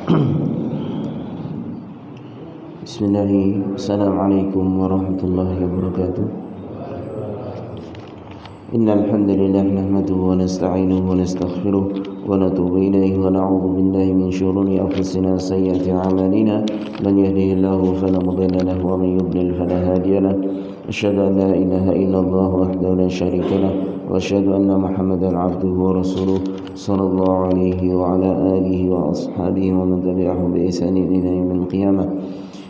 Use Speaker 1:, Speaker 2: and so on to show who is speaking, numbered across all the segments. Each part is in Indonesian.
Speaker 1: Bismillahirrahmanirrahim. Assalamualaikum warahmatullahi wabarakatuh. Innal hamdalillah nahmaduhu wa nasta'inuhu wa nastaghfiruh wa natubu ilayhi wa na'udzu billahi min shururi anfusina wa sayyiati a'malina. Man yahdihillahu fala mudilla lahu wa man yudlil fala hadiya lahu. Asyhadu an la ilaha illallah wahdahu la syarika lahu wa asyhadu anna Muhammadan 'abduhu wa rasuluh sallallahu alaihi wa ala alihi wa ashabihi wa man tabi'ahum bi ihsanin ila yaumil qiyamah.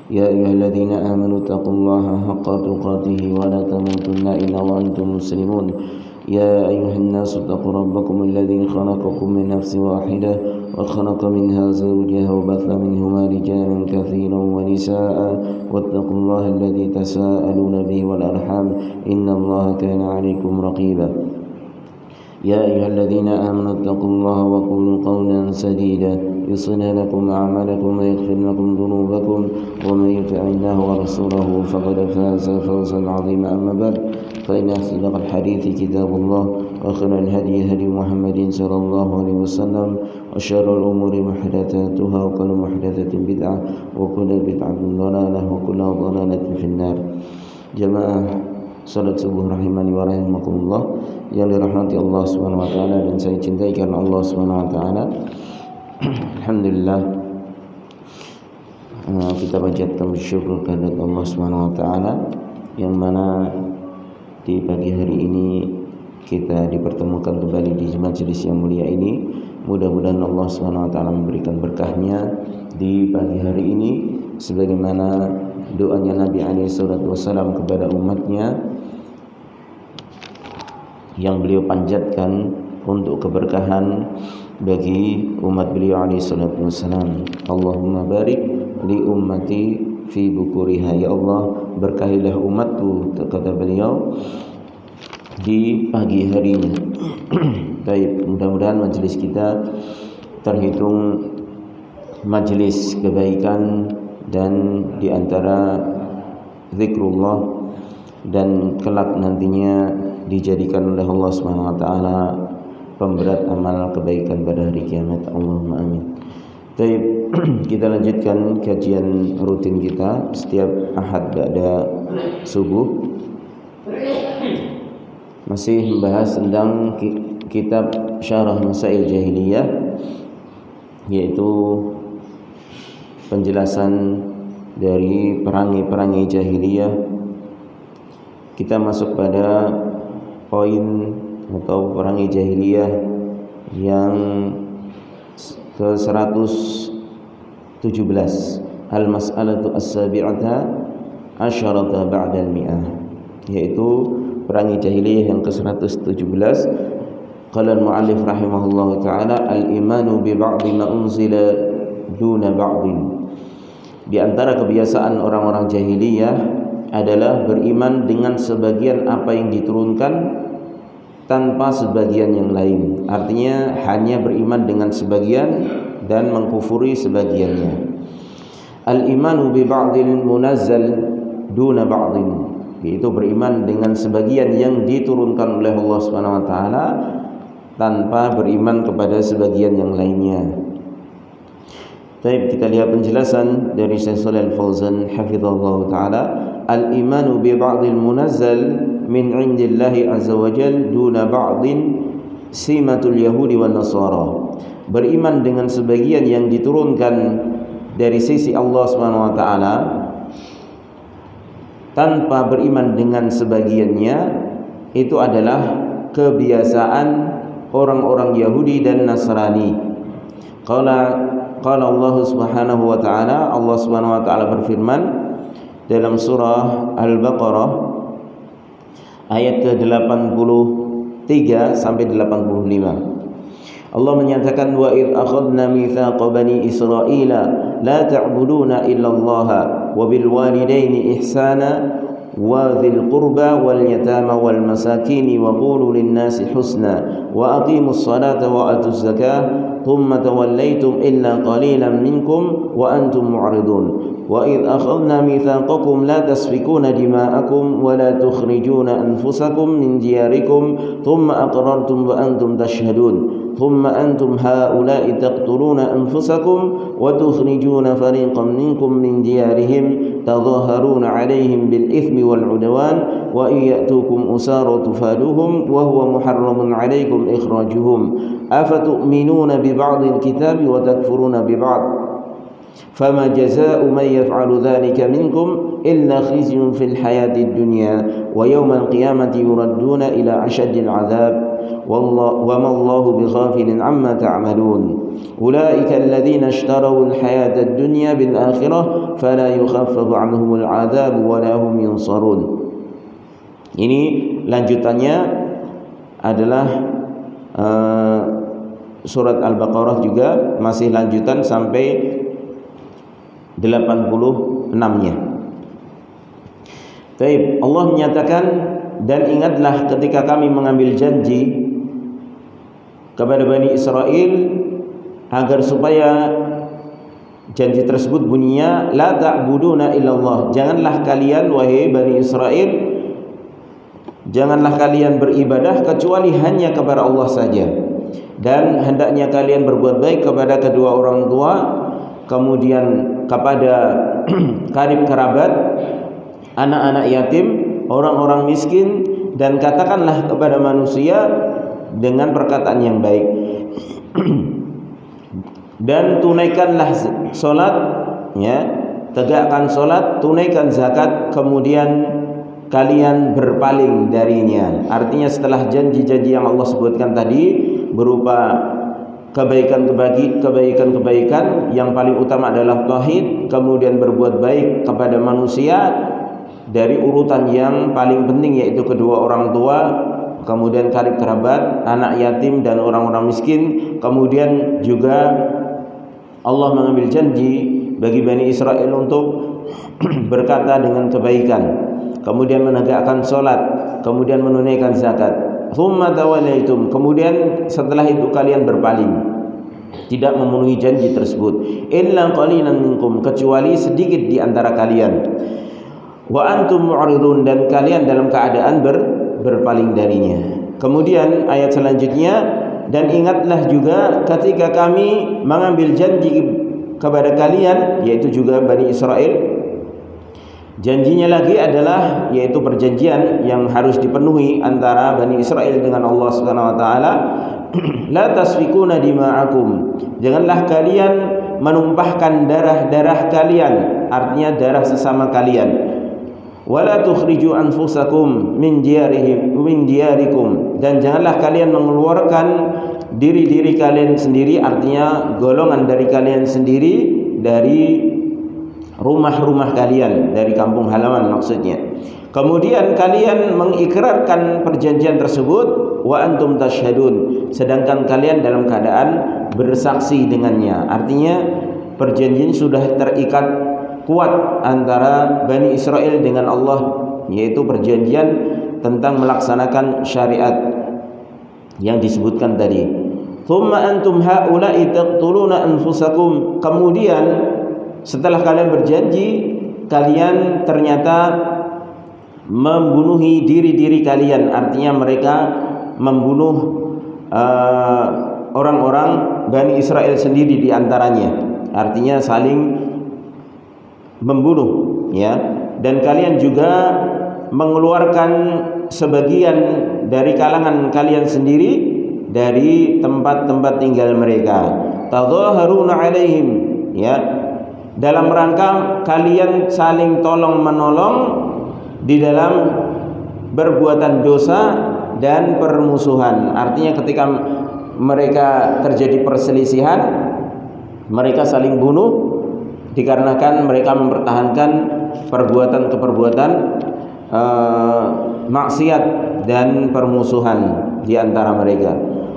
Speaker 1: يا أيها الذين آمنوا اتقوا الله حق تقاته ولا تموتن إلا وأنتم مسلمون يا أيها الناس اتقوا ربكم الذي خلقكم من نفس واحدة وخلق منها زوجها وبث منهما رجالا كثيرا ونساء واتقوا الله الذي تساءلون به والأرحام إن الله كان عليكم رقيبا يا أيها الذين آمنوا اتقوا الله وقولوا قولا سديدا يصلح لكم أعمالكم ويغفر لكم ذنوبكم ومن يطع الله ورسوله فقد فاز فوزا عظيما. أما بعد فإن أصدق الحديث كتاب الله وخير الهدي هدي محمد صلى الله عليه وسلم وشر الأمور محدثاتها وكل محدثة بدعة وكل بدعة ضلالة وكل ضلالة في النار. Jamaah salat subuh rahimani wa rahimakumullah yang dirahmati Allah Subhanahu wa taala dan saya cintai karena Allah Subhanahu wa taala. Alhamdulillah, kita panjatkan bersyukur kepada Allah Subhanahu wa taala yang mana di pagi hari ini kita dipertemukan kembali di majelis yang mulia ini. Mudah-mudahan Allah Subhanahu wa taala memberikan berkahnya di pagi hari ini sebagaimana doanya Nabi alaihi salatu wasallam kepada umatnya yang beliau panjatkan untuk keberkahan bagi umat beliau alaihi salatu wasallam. Allahumma barik li ummati fi bukuriha, ya Allah berkahilah umatku, kata beliau, di pagi harinya. Baik, mudah-mudahan majelis kita terhitung majelis kebaikan dan di antara zikrullah dan kelak nantinya dijadikan oleh Allah Subhanahu wa taala pemberat amal kebaikan pada hari kiamat. Allahumma amin. Baik, kita lanjutkan kajian rutin kita setiap Ahad ba'da subuh. Masih membahas tentang kitab Syarah Masail Jahiliyah, yaitu penjelasan dari perangai-perangai jahiliyah. Kita masuk pada poin atau perangai jahiliyah yang ke-117, al-mas'alatu as-sabi'ata asyarata ba'dal mi'ah, yaitu perangai jahiliyah yang ke-117. Qala al-mu'allif rahimahullahu ta'ala, al-imanu bi ba'di ma unzila duna ba'din. Di antara kebiasaan orang-orang jahiliyah adalah beriman dengan sebagian apa yang diturunkan tanpa sebagian yang lain. Artinya hanya beriman dengan sebagian dan mengkufuri sebagiannya. Al-imanu bi ba'dil munazzal duna ba'din, yaitu beriman dengan sebagian yang diturunkan oleh Allah Subhanahu wa taala tanpa beriman kepada sebagian yang lainnya. Baik, kita lihat penjelasan dari Syekh Shalih Al-Fauzan hafizallahu taala. Al-imanu bi ba'dil munazzal min 'indillahi azza wa jalla duna ba'din simatul yahudi wan nasara. Beriman dengan sebagian yang diturunkan dari sisi Allah Subhanahu wa taala tanpa beriman dengan sebagiannya, itu adalah kebiasaan orang-orang Yahudi dan Nasrani. Qala Allah Subhanahu wa taala, Allah Subhanahu wa taala berfirman dalam surah Al-Baqarah ayat ke-83 sampai 85. Allah menyatakan, wa id akhadna mitsaqa bani Israila la ta'buduna illa Allah wa bil walidaini ihsana wa dzil qurba wal yatama wal masakin wa qulu lin nasi husna wa aqimus salata wa atuz zakah thumma tawallaytum illa qalilan minkum wa antum mu'ridun. وإذ أخذنا ميثاقكم لا تسفكون دماءكم ولا تخرجون أنفسكم من دياركم ثم أقررتم وأنتم تشهدون ثم أنتم هؤلاء تقتلون أنفسكم وتخرجون فريقا منكم من ديارهم تظاهرون عليهم بالإثم والعدوان وإن يأتوكم أسارى تفادوهم وهو محرم عليكم إخراجهم أفتؤمنون ببعض الكتاب وتكفرون ببعض فما جزاء من يفعل ذلك منكم إلا خزي في الحياة الدنيا ويوم القيامة يردون إلى أشد العذاب وما الله بغافل عما تعملون أولئك الذين اشتروا الحياة الدنيا بالآخرة فلا يخفف عنهم العذاب ولا هم ينصرون. Ini lanjutannya adalah surat Al-Baqarah juga, masih lanjutan sampai 86-nya. Baik, Allah menyatakan, dan ingatlah ketika kami mengambil janji kepada Bani Israel agar supaya janji tersebut bunyinya la ta'buduna illallah, janganlah kalian wahai Bani Israel, janganlah kalian beribadah kecuali hanya kepada Allah saja, dan hendaknya kalian berbuat baik kepada kedua orang tua, kemudian kepada karib kerabat, anak-anak yatim, orang-orang miskin, dan katakanlah kepada manusia dengan perkataan yang baik. Dan tunaikanlah solat, ya, tegakkan solat, tunaikan zakat, kemudian kalian berpaling darinya. Artinya setelah janji-janji yang Allah sebutkan tadi berupa kebaikan-kebaikan yang paling utama adalah tauhid, kemudian berbuat baik kepada manusia dari urutan yang paling penting yaitu kedua orang tua, kemudian karib kerabat, anak yatim dan orang-orang miskin. Kemudian juga Allah mengambil janji bagi Bani Israel untuk berkata dengan kebaikan, kemudian menegakkan salat, kemudian menunaikan zakat. Thumma tawallaitum, kemudian setelah itu kalian berpaling, tidak memenuhi janji tersebut. Illa qalilan minkum, kecuali sedikit di antara kalian. Wa antum mu'ridun, dan kalian dalam keadaan berpaling darinya. Kemudian ayat selanjutnya, dan ingatlah juga ketika kami mengambil janji kepada kalian, yaitu juga Bani Israel. Janjinya lagi adalah yaitu perjanjian yang harus dipenuhi antara Bani Israel dengan Allah Subhanahu wa taala. La tasfikuna dima'akum, janganlah kalian menumpahkan darah-darah kalian, artinya darah sesama kalian. Wala tukhriju anfusakum min diyarikum, dan janganlah kalian mengeluarkan diri-diri kalian sendiri, artinya golongan dari kalian sendiri dari rumah-rumah kalian, dari kampung halaman maksudnya. Kemudian kalian mengikrarkan perjanjian tersebut wa antum tashhadun, sedangkan kalian dalam keadaan bersaksi dengannya. Artinya perjanjian sudah terikat kuat antara Bani Israel dengan Allah, yaitu perjanjian tentang melaksanakan syariat yang disebutkan tadi. Thumma antum haula'i taqtuluna anfusakum, kemudian setelah kalian berjanji, kalian ternyata membunuhi diri-diri kalian. Artinya mereka membunuh orang-orang Bani Israel sendiri di antaranya. Artinya saling membunuh, ya. Dan kalian juga mengeluarkan sebagian dari kalangan kalian sendiri dari tempat-tempat tinggal mereka. Tadhaharuna alaihim, ya, dalam rangka kalian saling tolong menolong di dalam berbuatan dosa dan permusuhan. Artinya ketika mereka terjadi perselisihan, mereka saling bunuh dikarenakan mereka mempertahankan perbuatan-perbuatan maksiat dan permusuhan di antara mereka.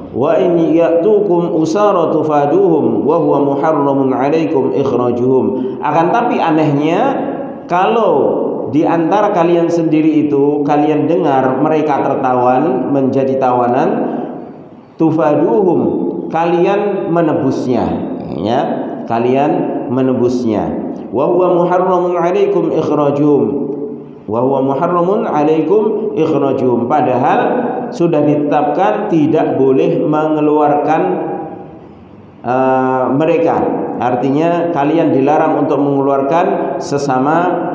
Speaker 1: Wa in ya'tukum usara tufaduhum wa huwa muharramun 'alaikum ikhrajuhum. Akan tapi anehnya, kalau di antara kalian sendiri itu kalian dengar mereka tertawan, menjadi tawanan, tufaduhum, kalian menebusnya, ya, kalian menebusnya. Wa huwa muharramun 'alaikum ikhrajuhum. Wa huwa muharramun 'alaikum ikhrajuhum. Padahal sudah ditetapkan tidak boleh mengeluarkan mereka. Artinya kalian dilarang untuk mengeluarkan sesama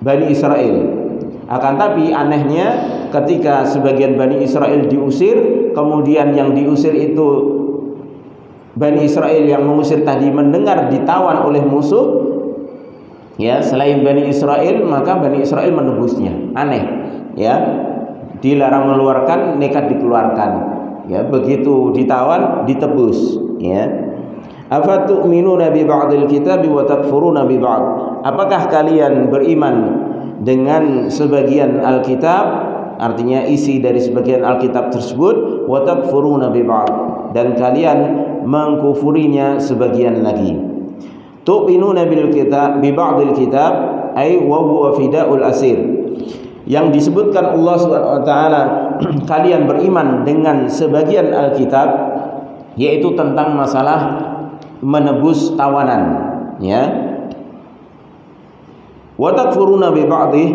Speaker 1: Bani Israel. Akan tapi anehnya ketika sebagian Bani Israel diusir, kemudian yang diusir itu Bani Israel yang mengusir tadi mendengar ditawan oleh musuh, ya, selain Bani Israel, maka Bani Israel menebusnya. Aneh, ya. Dilarang mengeluarkan, nekat dikeluarkan. Ya, begitu ditawan, ditebus, ya. Afatu'minuna bi ba'dil kitabi wa takfuruna bi ba'd. Apakah kalian beriman dengan sebagian Alkitab, artinya isi dari sebagian Alkitab tersebut, wa takfuruna bi ba'd, dan kalian mengkufurinya sebagian lagi. Tu'minuna bil kitab bi ba'dil kitab ay wa huwa fida'ul asir. Yang disebutkan Allah Subhanahu wa taala kalian beriman dengan sebagian Alkitab, yaitu tentang masalah menebus tawanan, ya. Wa takfuruna bi ba'dih,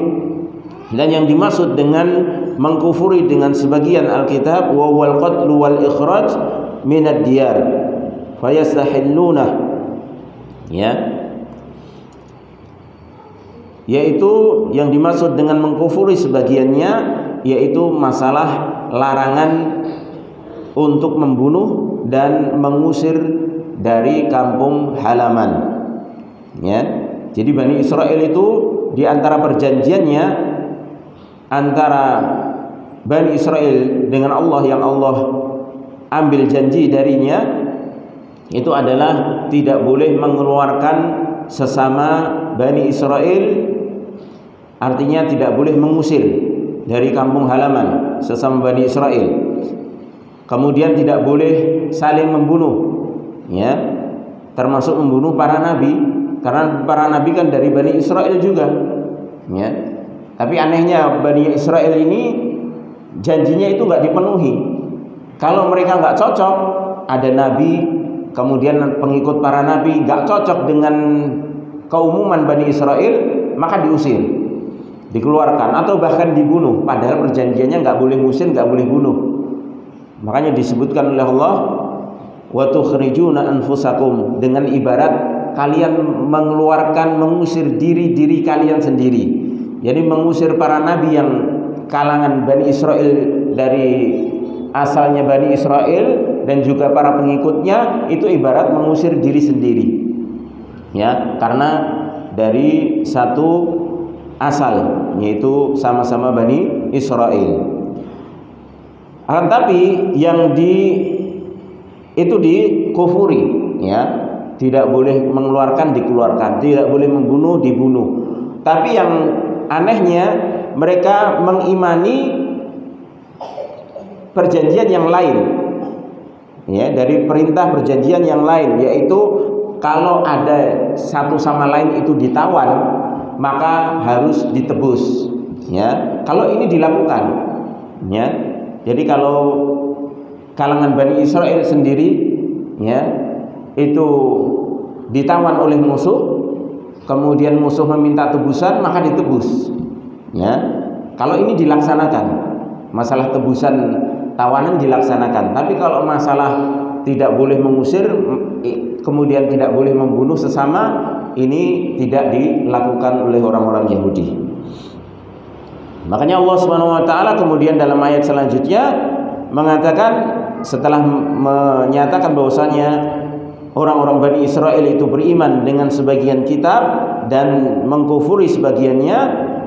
Speaker 1: dan yang dimaksud dengan mengkufuri dengan sebagian Alkitab wa wal qatl wal ikhraj min ad-diyar fayastahilluna, ya, yaitu yang dimaksud dengan mengkufuri sebagiannya yaitu masalah larangan untuk membunuh dan mengusir dari kampung halaman, ya. Jadi Bani Israel itu di antara perjanjiannya antara Bani Israel dengan Allah yang Allah ambil janji darinya itu adalah tidak boleh mengeluarkan sesama Bani Israel, artinya tidak boleh mengusir dari kampung halaman sesama Bani Israel. Kemudian tidak boleh saling membunuh, ya, termasuk membunuh para nabi, karena para nabi kan dari Bani Israel juga, ya. Tapi anehnya Bani Israel ini janjinya itu nggak dipenuhi. Kalau mereka nggak cocok, ada nabi, kemudian pengikut para nabi nggak cocok dengan keumuman Bani Israel, maka diusir, dikeluarkan, atau bahkan dibunuh. Padahal perjanjiannya nggak boleh ngusir, nggak boleh bunuh. Makanya disebutkan oleh Allah, wa tukhrijuna anfusakum, dengan ibarat kalian mengeluarkan, mengusir diri kalian sendiri. Jadi mengusir para nabi yang kalangan Bani Israel dari asalnya Bani Israel dan juga para pengikutnya, itu ibarat mengusir diri sendiri, ya, karena dari satu asal, yaitu sama-sama Bani Israel. Akan tapi yang itu dikufuri, ya, tidak boleh mengeluarkan, dikeluarkan, tidak boleh membunuh, dibunuh. Tapi yang anehnya mereka mengimani perjanjian yang lain, ya, dari perintah perjanjian yang lain, yaitu kalau ada satu sama lain itu ditawan, maka harus ditebus, ya. Kalau ini dilakukan, ya. Jadi kalau kalangan Bani Israel sendiri, ya, itu ditawan oleh musuh, kemudian musuh meminta tebusan, maka ditebus, ya. Kalau ini dilaksanakan, masalah tebusan tawanan dilaksanakan. Tapi kalau masalah tidak boleh mengusir, kemudian tidak boleh membunuh sesama, ini tidak dilakukan oleh orang-orang Yahudi. Makanya Allah Subhanahu wa taala kemudian dalam ayat selanjutnya mengatakan, setelah menyatakan bahwasanya orang-orang Bani Israel itu beriman dengan sebagian kitab dan mengkufuri sebagiannya,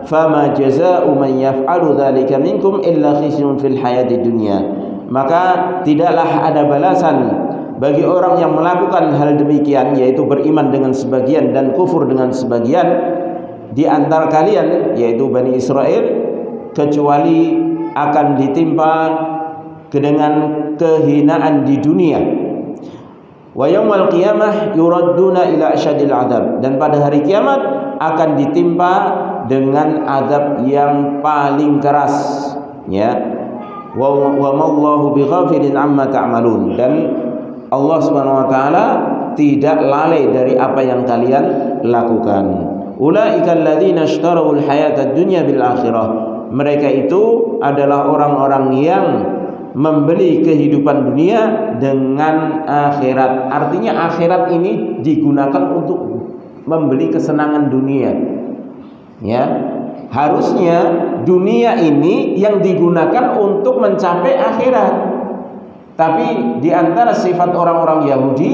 Speaker 1: fama jazaa'u man yaf'alu dzalika minkum illa khizyun fil hayatid dunya, maka tidaklah ada balasan bagi orang yang melakukan hal demikian, yaitu beriman dengan sebagian dan kufur dengan sebagian di antara kalian, yaitu Bani Israel, kecuali akan ditimpa dengan kehinaan di dunia. Wa yaumil qiyamah yuradduna ila asyadil adab, dan pada hari kiamat akan ditimpa dengan azab yang paling keras, ya. Wa mallahu bighafilin amma ta'malun, dan Allah Subhanahu wa taala tidak lalai dari apa yang kalian lakukan. Ulaikal ladzina ishtarawul hayatad dunya bil akhirah. Mereka itu adalah orang-orang yang membeli kehidupan dunia dengan akhirat. Artinya akhirat ini digunakan untuk membeli kesenangan dunia. Ya, harusnya dunia ini yang digunakan untuk mencapai akhirat. Tapi di antara sifat orang-orang Yahudi,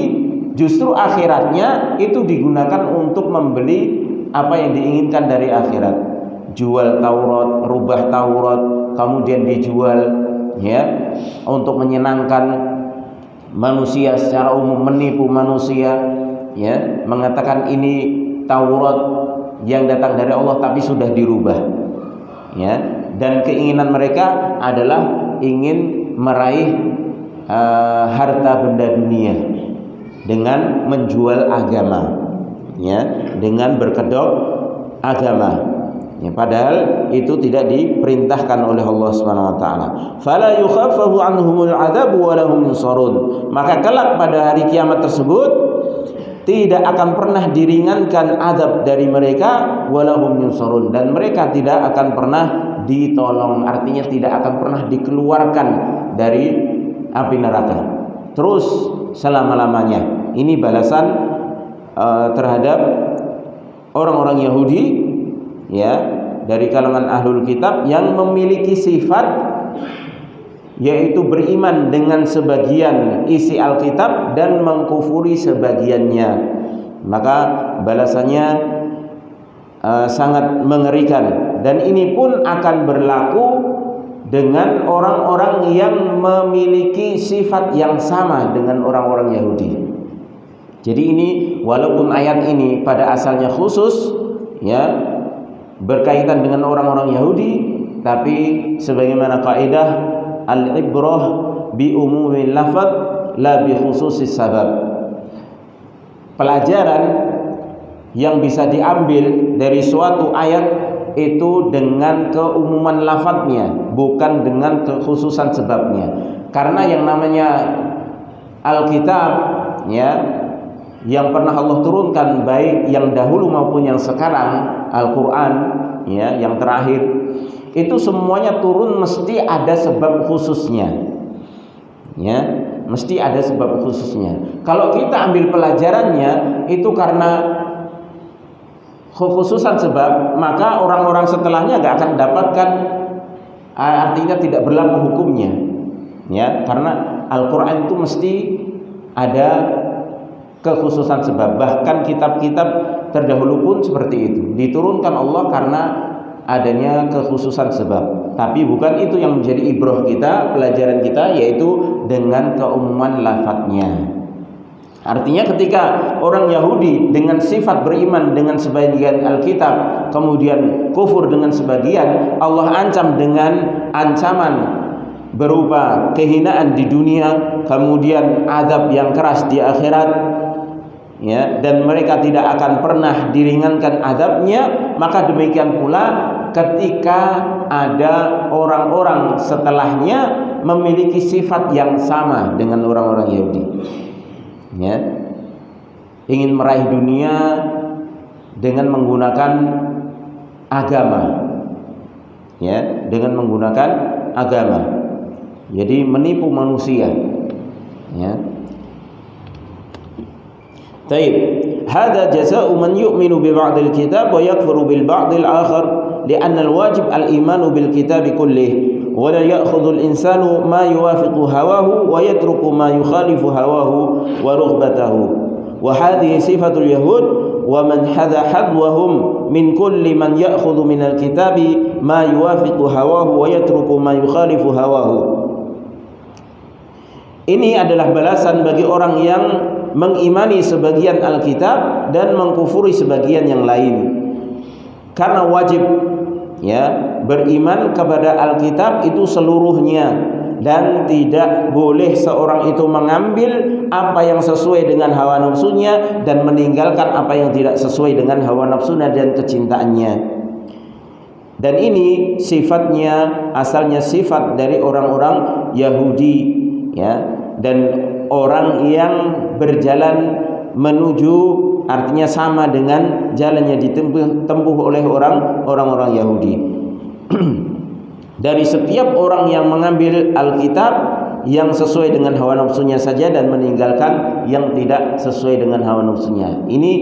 Speaker 1: justru akhiratnya itu digunakan untuk membeli apa yang diinginkan dari akhirat. Jual Taurat, rubah Taurat, kemudian dijual, ya, untuk menyenangkan manusia secara umum, menipu manusia, ya, mengatakan ini Taurat yang datang dari Allah tapi sudah dirubah, ya, dan keinginan mereka adalah ingin meraih harta benda dunia dengan menjual agama, ya, dengan berkedok agama. Ya, padahal itu tidak diperintahkan oleh Allah Subhanahu wa taala. Fala yukhaffafu anhumul adzab wa lahum yunsarun. Maka kelak pada hari kiamat tersebut tidak akan pernah diringankan azab dari mereka, walahum yunsarun, dan mereka tidak akan pernah ditolong. Artinya tidak akan pernah dikeluarkan dari api neraka terus selama-lamanya. Ini balasan terhadap orang-orang Yahudi, ya, dari kalangan ahlul kitab yang memiliki sifat yaitu beriman dengan sebagian isi Alkitab dan mengkufuri sebagiannya. Maka balasannya sangat mengerikan, dan ini pun akan berlaku dengan orang-orang yang memiliki sifat yang sama dengan orang-orang Yahudi. Jadi ini walaupun ayat ini pada asalnya khusus, ya, berkaitan dengan orang-orang Yahudi, tapi sebagaimana kaidah al-ibrah bi umumil lafaz la bi khususis sabab. Pelajaran yang bisa diambil dari suatu ayat itu dengan keumuman lafadznya, bukan dengan kekhususan sebabnya. Karena yang namanya Alkitab, ya, yang pernah Allah turunkan, baik yang dahulu maupun yang sekarang, Al-Quran, ya, yang terakhir, itu semuanya turun mesti ada sebab khususnya, ya, mesti ada sebab khususnya. Kalau kita ambil pelajarannya itu karena kekhususan sebab, maka orang-orang setelahnya gak akan dapatkan, artinya tidak berlaku hukumnya, ya, karena Al-Quran itu mesti ada kekhususan sebab. Bahkan kitab-kitab terdahulu pun seperti itu, diturunkan Allah karena adanya kekhususan sebab. Tapi bukan itu yang menjadi ibrah kita, pelajaran kita, yaitu dengan keumuman lafadznya. Artinya ketika orang Yahudi dengan sifat beriman dengan sebagian Alkitab, kemudian kufur dengan sebagian, Allah ancam dengan ancaman berupa kehinaan di dunia, kemudian azab yang keras di akhirat, ya, dan mereka tidak akan pernah diringankan azabnya. Maka demikian pula ketika ada orang-orang setelahnya memiliki sifat yang sama dengan orang-orang Yahudi, ya, ingin meraih dunia dengan menggunakan agama, ya, dengan menggunakan agama, jadi menipu manusia, ya. Taib, hada jazaa'u man yu'minu bi ba'dil kitab wa yakfuru bil ba'dil akhar, li'anna al-wajib al-imanu bil kitab kullih. ولا يأخذ الإنسان ما يوافق هواه ويترك ما يخالف هواه ورغبته وهذه صفة اليهود ومن حذا حذوهم من كل من يأخذ من الكتاب ما يوافق هواه ويترك ما يخالف هواه. Ini adalah balasan bagi orang yang mengimani sebagian Alkitab dan mengkufuri sebagian yang lain. Karena wajib, ya, beriman kepada Alkitab itu seluruhnya, dan tidak boleh seorang itu mengambil apa yang sesuai dengan hawa nafsunya dan meninggalkan apa yang tidak sesuai dengan hawa nafsunya dan kecintaannya. Dan ini sifatnya, asalnya sifat dari orang-orang Yahudi, ya, dan orang yang berjalan menuju, artinya sama dengan jalan yang ditempuh oleh orang-orang Yahudi. Dari setiap orang yang mengambil Alkitab yang sesuai dengan hawa nafsunya saja dan meninggalkan yang tidak sesuai dengan hawa nafsunya. Ini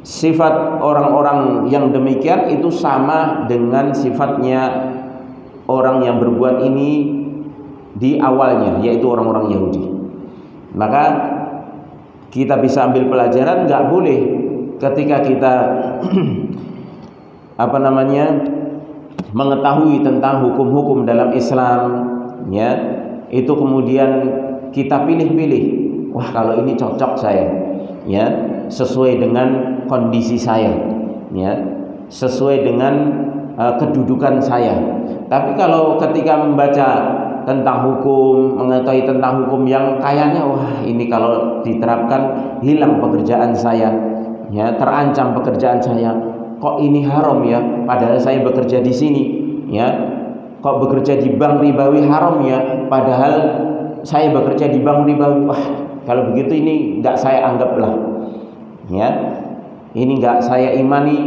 Speaker 1: sifat orang-orang yang demikian itu sama dengan sifatnya orang yang berbuat ini di awalnya, yaitu orang-orang Yahudi. Maka kita bisa ambil pelajaran, nggak boleh ketika kita mengetahui tentang hukum-hukum dalam Islam, ya, itu kemudian kita pilih-pilih, wah kalau ini cocok saya, ya, sesuai dengan kondisi saya, ya, sesuai dengan kedudukan saya. Tapi kalau ketika membaca tentang hukum, mengetahui tentang hukum yang kayaknya wah ini kalau diterapkan hilang pekerjaan saya, ya, terancam pekerjaan saya. Kok ini haram ya, padahal saya bekerja di sini, ya. Kok bekerja di bank ribawi haram ya, padahal saya bekerja di bank ribawi. Wah, kalau begitu ini enggak saya anggaplah, ya. Ini enggak saya imani,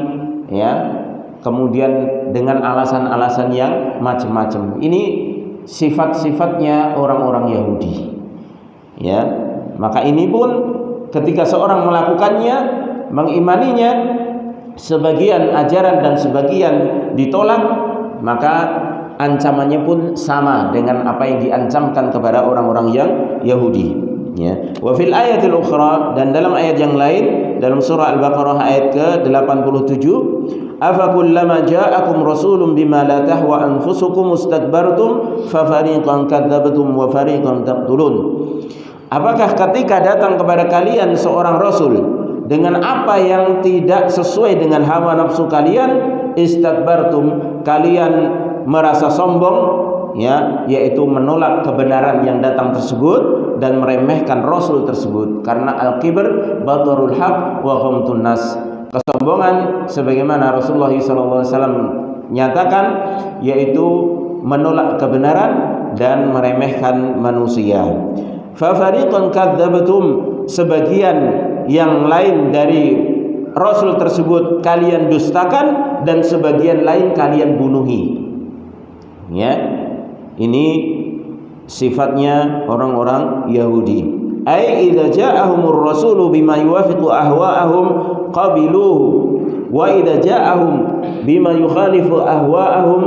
Speaker 1: ya. Kemudian dengan alasan-alasan yang macam-macam. Ini sifat-sifatnya orang-orang Yahudi, ya. Maka ini pun ketika seorang melakukannya, mengimaninya, sebagian ajaran dan sebagian ditolak, maka ancamannya pun sama dengan apa yang diancamkan kepada orang-orang yang Yahudi, ya. Wa fil ayatil ukhra, dan dalam ayat yang lain dalam surah Al-Baqarah ayat ke-87, afa kullama ja'akum rasulun bima la tahwa anfusukum mustakbartum fa fariqan kadzdzabtum wa fariqan taqtulun. Apakah ketika datang kepada kalian seorang rasul dengan apa yang tidak sesuai dengan hawa nafsu kalian, istakbartum, kalian merasa sombong, ya, yaitu menolak kebenaran yang datang tersebut dan meremehkan rasul tersebut. Karena al-kibr batarul haq wa ghamtun nas, kesombongan sebagaimana Rasulullah SAW nyatakan, yaitu menolak kebenaran dan meremehkan manusia. Fa fariqan kadzdzabtum, sebagian yang lain dari rasul tersebut kalian dustakan dan sebagian lain kalian bunuhi, ya. Ini sifatnya orang-orang Yahudi. Ai idza ja'ahumur rasulu bima yuwafiqu ahwa'ahum qabiluhu wa idza ja'ahum bima yukhalifu ahwa'ahum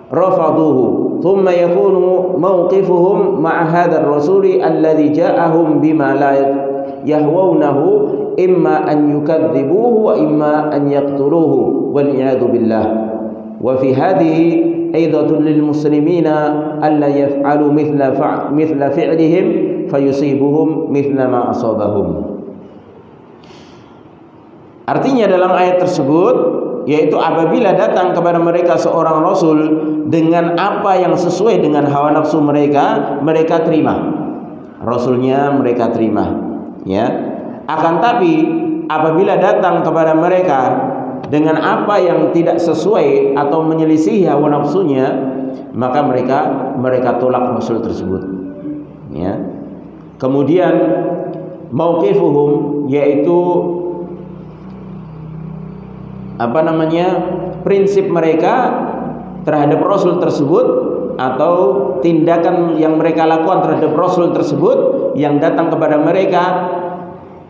Speaker 1: rafaduhu thumma yakunu mawqifuhum ma'a hadzal rasuli alladhi ja'ahum bima la yahwaunahu imma an yukadzibuhu wa imma an yaqtuluhu wal iyadu billah. Wa fi hadhihi aidatun lil muslimina alla yaf'alu mithla fi'lihim fayusibuhum mithla ma asabahum. Artinya dalam ayat tersebut, yaitu apabila datang kepada mereka seorang rasul dengan apa yang sesuai dengan hawa nafsu mereka, mereka terima. Rasulnya mereka terima, ya. Akan tapi apabila datang kepada mereka dengan apa yang tidak sesuai atau menyelisihi hawa nafsunya, maka mereka tolak rasul tersebut, ya. Kemudian mauqifuhum, yaitu prinsip mereka terhadap rasul tersebut atau tindakan yang mereka lakukan terhadap rasul tersebut yang datang kepada mereka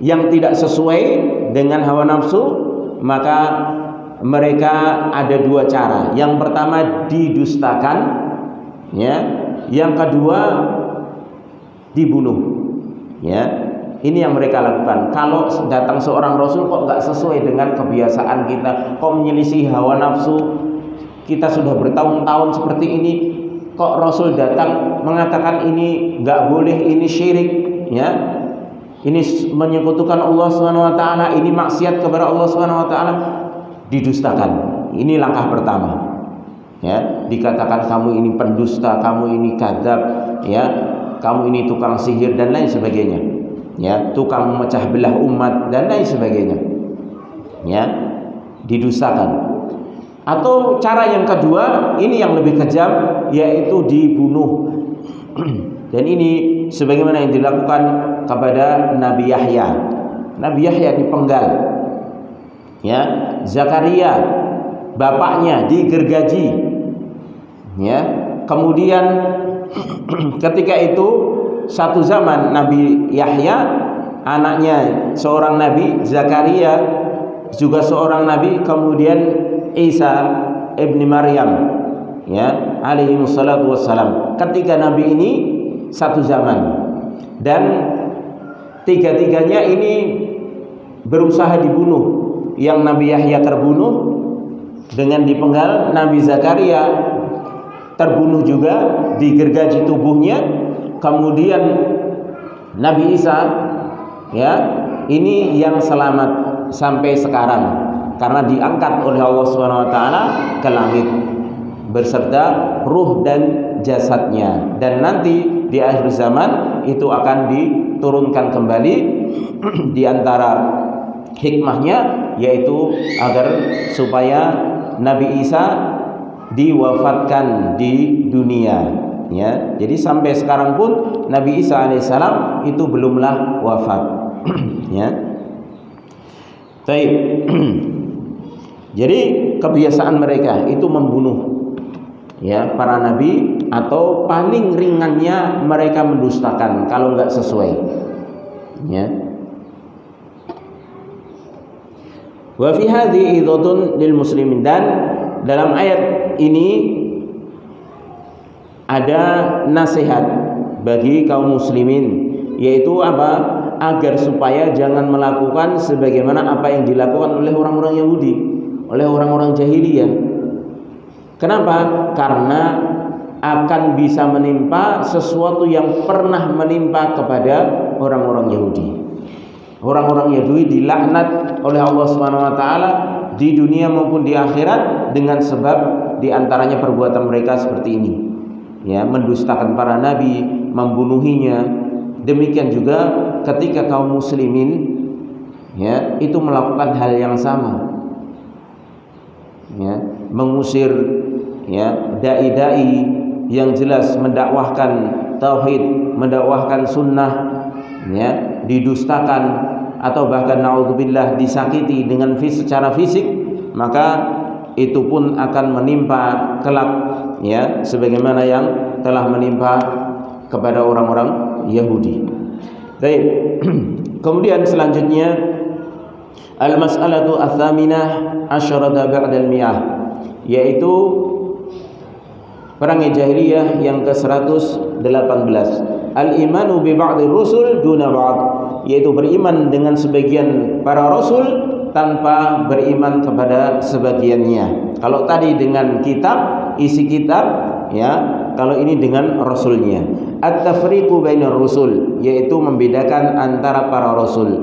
Speaker 1: yang tidak sesuai dengan hawa nafsu, maka mereka ada dua cara. Yang pertama didustakan, ya. Yang kedua dibunuh, ya. Ini yang mereka lakukan. Kalau datang seorang rasul kok nggak sesuai dengan kebiasaan kita, kok menyelisih hawa nafsu, kita sudah bertahun-tahun seperti ini, kok rasul datang mengatakan ini nggak boleh, ini syirik, ya, ini menyekutukan Allah SWT, ini maksiat kepada Allah SWT, didustakan. Ini langkah pertama, ya. Dikatakan kamu ini pendusta, kamu ini kadzab, ya, kamu ini tukang sihir dan lain sebagainya, ya, tukang memecah belah umat dan lain sebagainya, ya, didustakan. Atau cara yang kedua, ini yang lebih kejam, yaitu dibunuh. Dan ini sebagaimana yang dilakukan kepada Nabi Yahya. Nabi Yahya dipenggal, ya. Zakaria bapaknya digergaji, ya. Kemudian ketika itu satu zaman Nabi Yahya anaknya seorang nabi, Zakaria juga seorang nabi, kemudian Isa ibni Maryam, ya, alaihi wassalatu wassalam. Ketika nabi ini satu zaman, dan tiga-tiganya ini berusaha dibunuh. Yang Nabi Yahya terbunuh dengan dipenggal, Nabi Zakaria terbunuh juga, digergaji tubuhnya. Kemudian Nabi Isa, ya, ini yang selamat sampai sekarang karena diangkat oleh Allah Subhanahu wa taala ke langit beserta ruh dan jasadnya, dan nanti di akhir zaman itu akan diturunkan kembali. Di antara hikmahnya yaitu agar supaya Nabi Isa diwafatkan di dunia, ya. Jadi sampai sekarang pun Nabi Isa alaihissalam itu belumlah wafat. Ya. Baik. Jadi kebiasaan mereka itu membunuh, ya, para nabi, atau paling ringannya mereka mendustakan kalau nggak sesuai, ya. Wa fi hadhihi idhatun lil muslimin, dan dalam ayat ini ada nasihat bagi kaum muslimin, yaitu apa? Agar supaya jangan melakukan sebagaimana apa yang dilakukan oleh orang-orang Yahudi, oleh orang-orang jahiliyah. Kenapa? Karena akan bisa menimpa sesuatu yang pernah menimpa kepada orang-orang Yahudi. Orang-orang Yahudi dilaknat oleh Allah Subhanahu wa taala di dunia maupun di akhirat dengan sebab diantaranya perbuatan mereka seperti ini, ya, mendustakan para nabi, membunuhinya. Demikian juga ketika kaum muslimin, ya, itu melakukan hal yang sama, ya, mengusir, ya, dai-dai yang jelas mendakwahkan tauhid, mendakwahkan sunnah, ya, didustakan atau bahkan naudzubillah disakiti dengan secara fisik, maka itu pun akan menimpa kelak, ya, sebagaimana yang telah menimpa kepada orang-orang Yahudi. Baik. Kemudian selanjutnya al-mas'alatu ats-tsaminah asyarata ba'da al-mi'ah, yaitu perang jahiliyah yang ke-118. Al-imanu bi ba'dhi rusul duna ba'd, yaitu beriman dengan sebagian para rasul tanpa beriman kepada sebagiannya. Kalau tadi dengan kitab, isi kitab, ya, kalau ini dengan rasulnya. At-tafriqu bainar rusul, yaitu membedakan antara para rasul.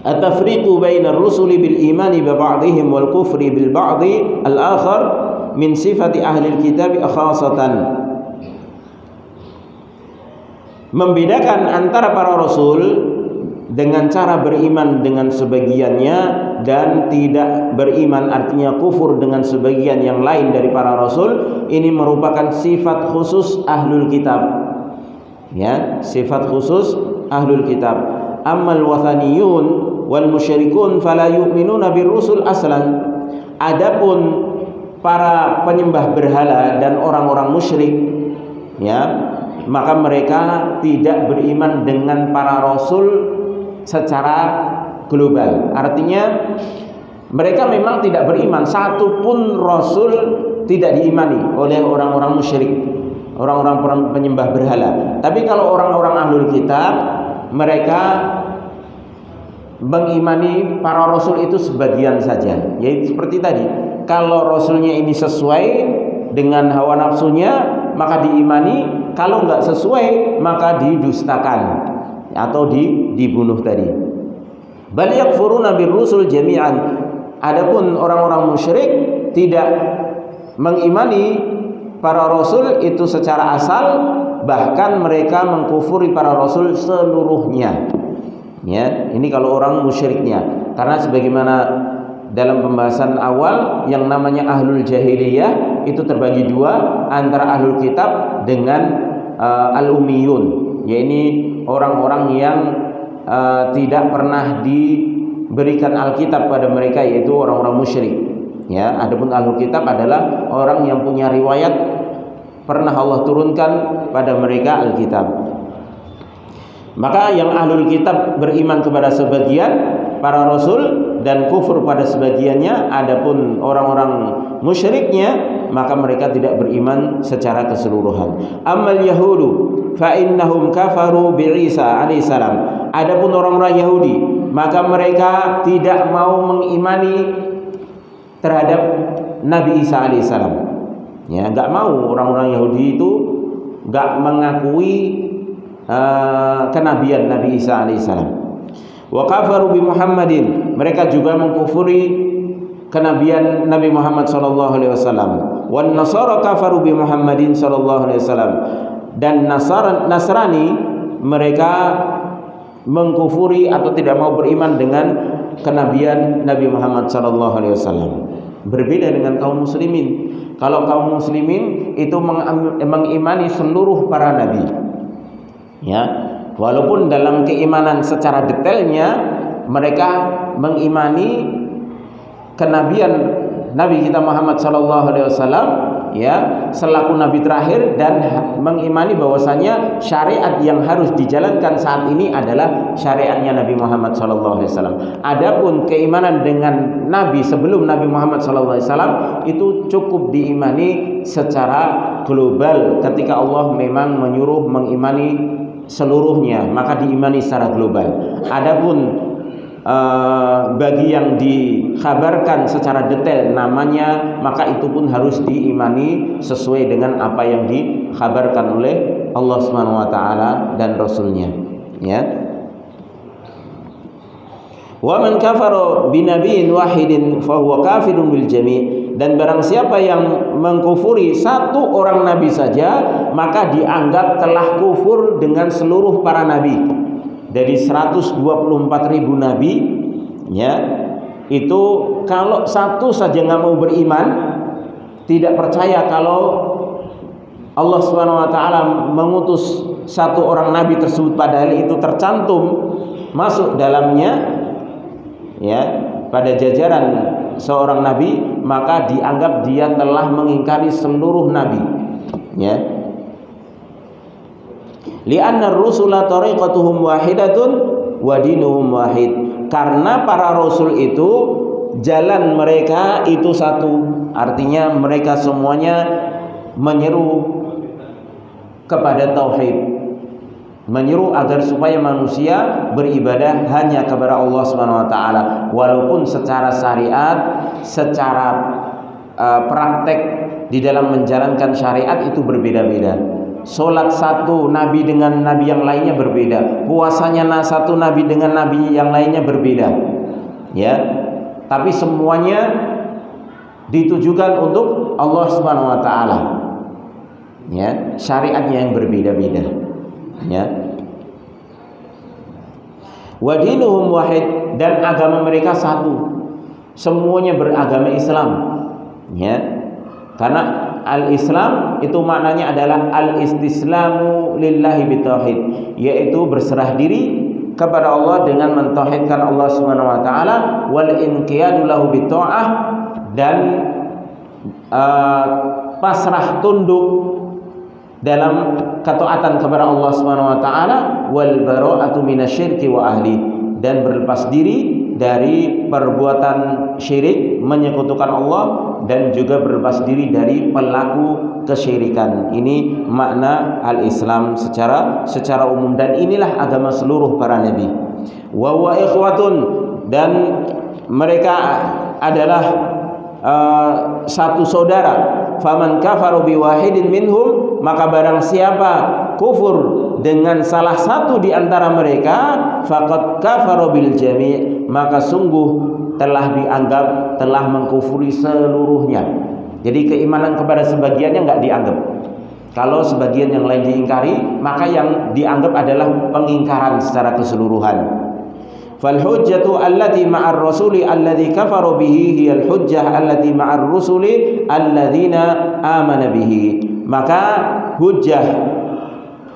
Speaker 1: At-tafriqu bainar rusuli bil imani bi ba'dihim wal kufri bil ba'di al-akhar min sifati ahli al-kitab khassatan. Membedakan antara para rasul dengan cara beriman dengan sebagiannya dan tidak beriman, artinya kufur dengan sebagian yang lain dari para rasul. Ini merupakan sifat khusus ahlul kitab, ya, sifat khusus ahlul kitab. Ammal wathaniyun wal musyrikun fala yu'minuna bir rusul aslan. Adapun para penyembah berhala dan orang-orang musyrik, ya, maka mereka tidak beriman dengan para rasul secara global. Artinya mereka memang tidak beriman, satupun rasul tidak diimani oleh orang-orang musyrik, orang-orang penyembah berhala. Tapi kalau orang-orang ahlul kitab, mereka mengimani para rasul itu sebagian saja. Yaitu seperti tadi, kalau rasulnya ini sesuai dengan hawa nafsunya maka diimani, kalau enggak sesuai maka didustakan atau dibunuh tadi. Bal yakfuruna bir rusul jami'an. Adapun orang-orang musyrik tidak mengimani para rasul itu secara asal, bahkan mereka mengkufuri para rasul seluruhnya. Ya, ini kalau orang musyriknya. Karena sebagaimana dalam pembahasan awal, yang namanya ahlul jahiliyah itu terbagi dua, antara ahlul kitab dengan al-ummiyun, yaitu
Speaker 2: orang-orang yang tidak pernah diberikan Alkitab pada mereka, yaitu orang-orang musyrik. Ya, adapun Ahlul Kitab adalah orang yang punya riwayat pernah Allah turunkan pada mereka Alkitab. Maka yang Ahlul Kitab beriman kepada sebagian para rasul dan kufur pada sebagiannya, adapun orang-orang musyriknya maka mereka tidak beriman secara keseluruhan. Ammal yahudu fa innahum kafaru bi Isa alaihissalam. Adapun orang-orang Yahudi, maka mereka tidak mau mengimani terhadap Nabi Isa alaihissalam. Ya, enggak mau. Orang-orang Yahudi itu enggak mengakui kenabian Nabi Isa alaihissalam. Wa kafaru bi Muhammadin, mereka juga mengkufuri kenabian Nabi Muhammad sallallahu alaihi wasallam. Wan nasara kafaru bi Muhammadin sallallahu alaihi wasallam, dan Nasrani mereka mengkufuri atau tidak mau beriman dengan kenabian Nabi Muhammad sallallahu alaihi wasallam. Berbeda dengan kaum muslimin. Kalau kaum muslimin itu mengimani seluruh para nabi. Ya, walaupun dalam keimanan secara detailnya mereka mengimani kenabian Nabi kita Muhammad sallallahu alaihi wasallam, ya, selaku nabi terakhir, dan mengimani bahwasanya syariat yang harus dijalankan saat ini adalah syariatnya Nabi Muhammad sallallahu alaihi wasallam. Adapun keimanan dengan nabi sebelum Nabi Muhammad sallallahu alaihi wasallam itu cukup diimani secara global. Ketika Allah memang menyuruh mengimani seluruhnya, maka diimani secara global. Adapun bagi yang dikhabarkan secara detail namanya, maka itu pun harus diimani sesuai dengan apa yang dikhabarkan oleh Allah Subhanahu wa taala dan Rasulnya. Ya. Wa man kafara bi nabiyyin wahidin fa huwa kafirun bil jami'. Dan barang siapa yang mengkufuri satu orang nabi saja, maka dianggap telah kufur dengan seluruh para nabi. Dari 124.000 nabi, ya, itu kalau satu saja nggak mau beriman, tidak percaya kalau Allah Subhanahu wa taala mengutus satu orang nabi tersebut, padahal itu tercantum masuk dalamnya, ya, pada jajaran seorang nabi, maka dianggap dia telah mengingkari seluruh nabi. Ya. Li'anna ar-rusula tariqatuhum wahidatun wa dinuhum wahid. Karena para rasul itu jalan mereka itu satu. Artinya mereka semuanya menyeru kepada tauhid. Menyeru agar supaya manusia beribadah hanya kepada Allah Subhanahu wa taala, walaupun secara syariat, secara praktek di dalam menjalankan syariat itu berbeda-beda. Salat satu nabi dengan nabi yang lainnya berbeda. Puasanya satu nabi dengan nabi yang lainnya berbeda. Ya. Tapi semuanya ditujukan untuk Allah Subhanahu wa taala. Ya, syariatnya yang berbeda-beda. Ya. Wa dinuhum wahid, dan agama mereka satu. Semuanya beragama Islam. Ya. Karena al-Islam itu maknanya adalah al-istislamu lillahi bitauhid, yaitu berserah diri kepada Allah dengan mentauhidkan Allah Subhanahu wa taala, wal inqiyadu lahu bita'ah, dan pasrah tunduk dalam ketaatan kepada Allah Subhanahu wa taala, wal bara'atu minasyirki wa ahli, dan berlepas diri dari perbuatan syirik, menyekutukan Allah, dan juga berlepas diri dari pelaku kesyirikan. Ini makna al-Islam secara umum, dan inilah agama seluruh para nabi. Wa huwa ikhwatun, dan mereka adalah satu saudara. Faman kafaru bi wahidin minhum, maka barang siapa kufur dengan salah satu di antara mereka, faqad kafara bil jami', maka sungguh telah dianggap telah mengkufuri seluruhnya. Jadi keimanan kepada sebagiannya enggak dianggap. Kalau sebagian yang lain diingkari, maka yang dianggap adalah pengingkaran secara keseluruhan. Fal hujjatu allati ma'ar rasuli alladhi kafaru bihi hiyal hujjah allati ma'ar rusuli alladzina amana bihi. Maka hujjah,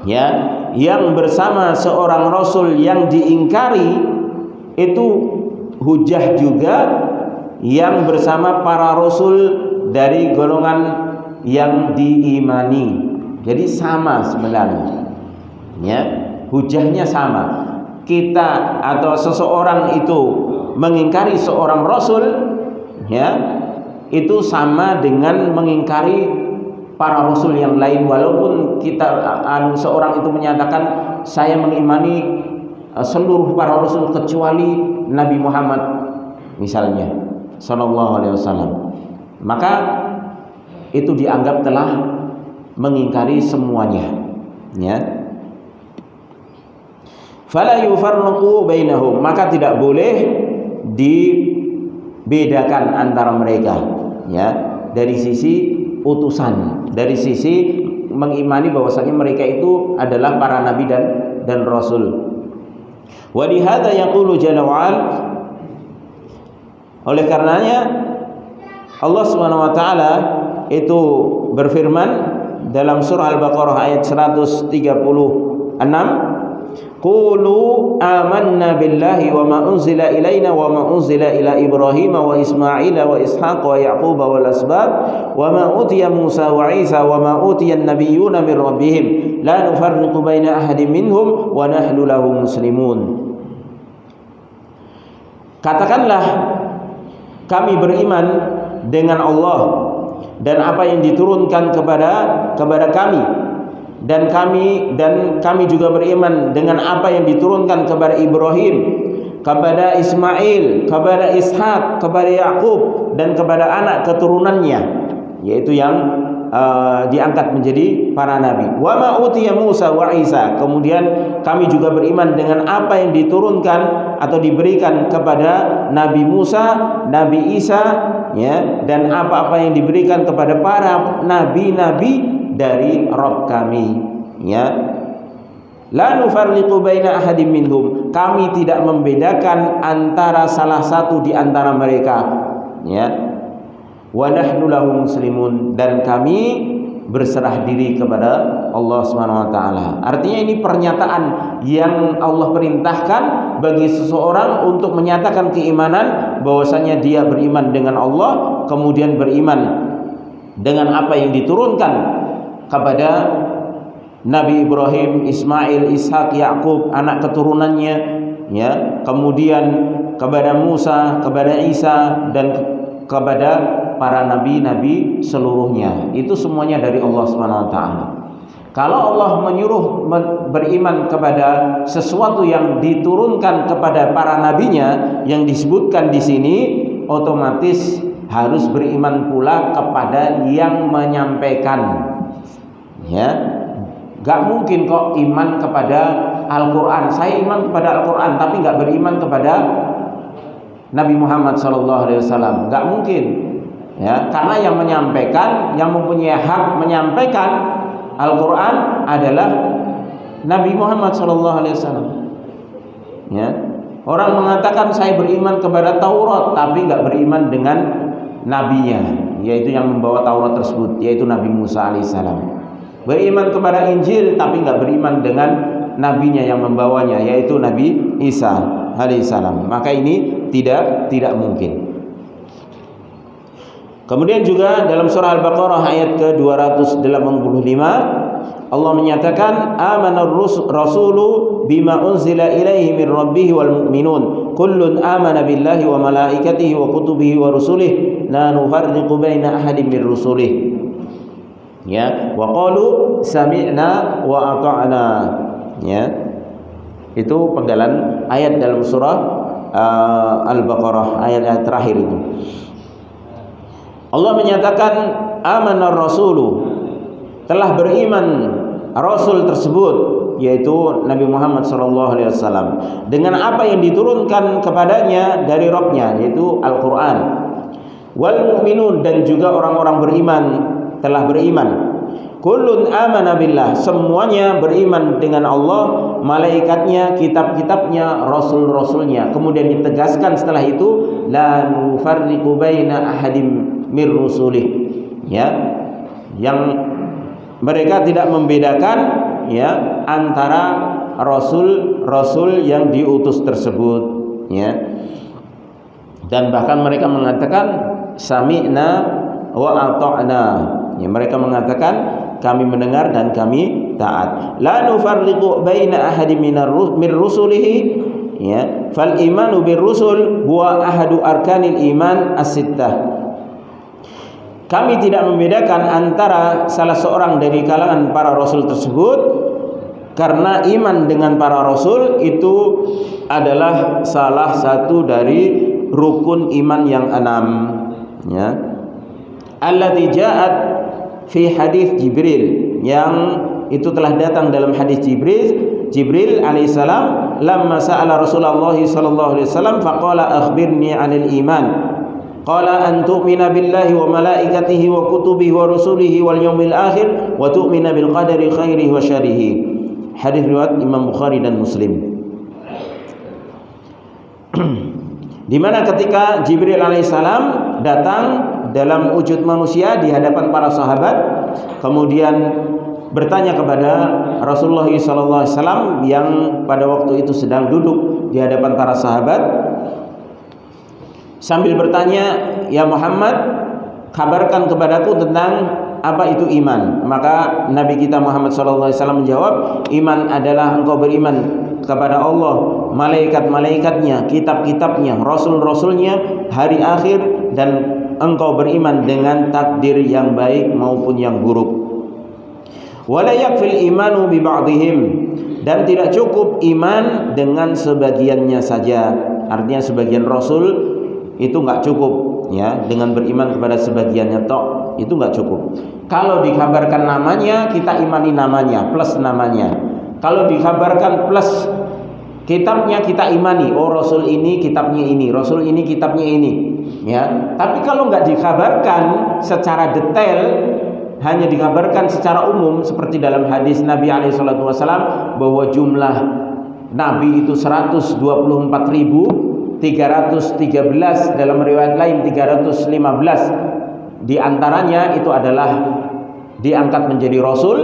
Speaker 2: ya, yang bersama seorang rasul yang diingkari itu hujah juga yang bersama para rasul dari golongan yang diimani. Jadi sama sebenarnya, ya, hujahnya sama. Kita atau seseorang itu mengingkari seorang rasul, ya, itu sama dengan mengingkari para rasul yang lain. Walaupun kita seorang itu menyatakan saya mengimani seluruh para rasul kecuali Nabi Muhammad misalnya sallallahu alaihi wasallam, maka itu dianggap telah mengingkari semuanya, ya. Fala yufarriqu bainahum, maka tidak boleh dibedakan antara mereka, ya, dari sisi utusan, dari sisi mengimani bahwasanya mereka itu adalah para nabi dan rasul. Wa lihadza yaqulu jalla wa ala, oleh karenanya Allah Subhanahu wa taala itu berfirman dalam surah Al-Baqarah ayat 136, Qulu amanna billahi wa ma unzila ilaina wa ma unzila ila Ibrahim wa Ismail wa Ishaq wa Yaqub wal asbab wa ma utiya Musa wa Isa wa ma utiya an-nabiyyuna min rabbihim la nufarriqu baina ahadin minhum wa nahnu lahu muslimun. Katakanlah, kami beriman dengan Allah dan apa yang diturunkan kepada kami, dan kami juga beriman dengan apa yang diturunkan kepada Ibrahim, kepada Ismail, kepada Ishak, kepada Yakub, dan kepada anak keturunannya, yaitu yang diangkat menjadi para nabi. Wa ma utiya Musa wa Isa, kemudian kami juga beriman dengan apa yang diturunkan atau diberikan kepada Nabi Musa, Nabi Isa, ya, dan apa-apa yang diberikan kepada para nabi-nabi dari Rabb kami, ya. La nufarriqu baina ahadin minhum, kami tidak membedakan antara salah satu di antara mereka, ya. Wa nahnu lahu muslimun, dan kami berserah diri kepada Allah Subhanahu wa taala. Artinya ini pernyataan yang Allah perintahkan bagi seseorang untuk menyatakan keimanan bahwasanya dia beriman dengan Allah, kemudian beriman dengan apa yang diturunkan kepada Nabi Ibrahim, Ismail, Ishak, Yakub, anak keturunannya, ya, kemudian kepada Musa, kepada Isa, dan kepada para nabi-nabi seluruhnya. Itu semuanya dari Allah Subhanahu wa taala. Kalau Allah menyuruh beriman kepada sesuatu yang diturunkan kepada para nabinya yang disebutkan di sini, otomatis harus beriman pula kepada yang menyampaikan, ya. Gak mungkin kok iman kepada Al-Quran. Saya iman kepada Al-Quran tapi gak beriman kepada Nabi Muhammad SAW. Gak mungkin, ya, karena yang menyampaikan, yang mempunyai hak menyampaikan Al-Quran adalah Nabi Muhammad SAW, ya. Orang mengatakan saya beriman kepada Taurat tapi gak beriman dengan nabinya, yaitu yang membawa Taurat tersebut, yaitu Nabi Musa alaihissalam. Beriman kepada Injil tapi nggak beriman dengan nabinya yang membawanya, yaitu Nabi Isa alaihissalam. Maka ini tidak mungkin. Kemudian juga dalam surah Al-Baqarah ayat ke-285 Allah menyatakan amanar rasulu bima unzila ilaihi min rabbih wal mu'minun kullun amana billahi wa malaikatihi wa kutubihi wa rusulihi la nufarriqu baina ahadin min rusulihi, ya, wa qalu sami'na wa ata'na, ya. Itu penggalan ayat dalam surah Al-Baqarah, ayat terakhir itu. Allah menyatakan amanar rasulu, telah beriman rasul tersebut, yaitu Nabi Muhammad SAW, dengan apa yang diturunkan kepadanya dari Rabbnya, yaitu Al-Quran. Wal mu'minun, dan juga orang-orang beriman telah beriman. Kullun amana billah, semuanya beriman dengan Allah, malaikatnya, kitab-kitabnya, rasul-rasulnya. Kemudian ditegaskan setelah itu la nufarriqu baina ahadim mir rusulih, ya, yang mereka tidak membedakan ya antara rasul-rasul yang diutus tersebut, ya. Dan bahkan mereka mengatakan sami'na wa ata'na. Ya, mereka mengatakan kami mendengar dan kami taat. La nufarriqu baina ahadin min rusulihi, ya. Fal imanu bir rusul huwa ahadu arkanil iman as-sittah. Kami tidak membedakan antara salah seorang dari kalangan para rasul tersebut, karena iman dengan para rasul itu adalah salah satu dari rukun iman yang 6, ya. Allati ja'at fi hadis Jibril, yang itu telah datang dalam hadis Jibril alaihissalam, lamma sa'ala Rasulullah sallallahu alaihi wasallam faqala akhbirni 'anil iman. Qala an tu'mina billahi wa malaikatihi wa kutubihi wa rusulihi wal yawmil akhir wa tu'mina bil qadari khairihi wa syarrihi. Hadis riwayat Imam Bukhari dan Muslim. Di mana ketika Jibril alaihissalam datang dalam wujud manusia di hadapan para sahabat, kemudian bertanya kepada Rasulullah SAW yang pada waktu itu sedang duduk di hadapan para sahabat, sambil bertanya, ya Muhammad, kabarkan kepadaku tentang apa itu iman. Maka Nabi kita Muhammad SAW menjawab, iman adalah engkau beriman kepada Allah, malaikat-malaikatnya, kitab-kitabnya, rasul-rasulnya, hari akhir, dan engkau beriman dengan takdir yang baik maupun yang buruk. Wala yakfil imanu bi ba'dihim, dan tidak cukup iman dengan sebagiannya saja. Artinya sebagian rasul itu enggak cukup, ya, dengan beriman kepada sebagiannya tok, itu enggak cukup. Kalau dikabarkan namanya, kita imani namanya plus namanya. Kalau dikabarkan plus kitabnya, kita imani, oh rasul ini kitabnya ini, rasul ini kitabnya ini, ya. Tapi kalau enggak dikabarkan secara detail, hanya dikabarkan secara umum seperti dalam hadis Nabi SAW bahwa jumlah nabi itu 124.313, dalam riwayat lain 315 di antaranya itu adalah diangkat menjadi rasul,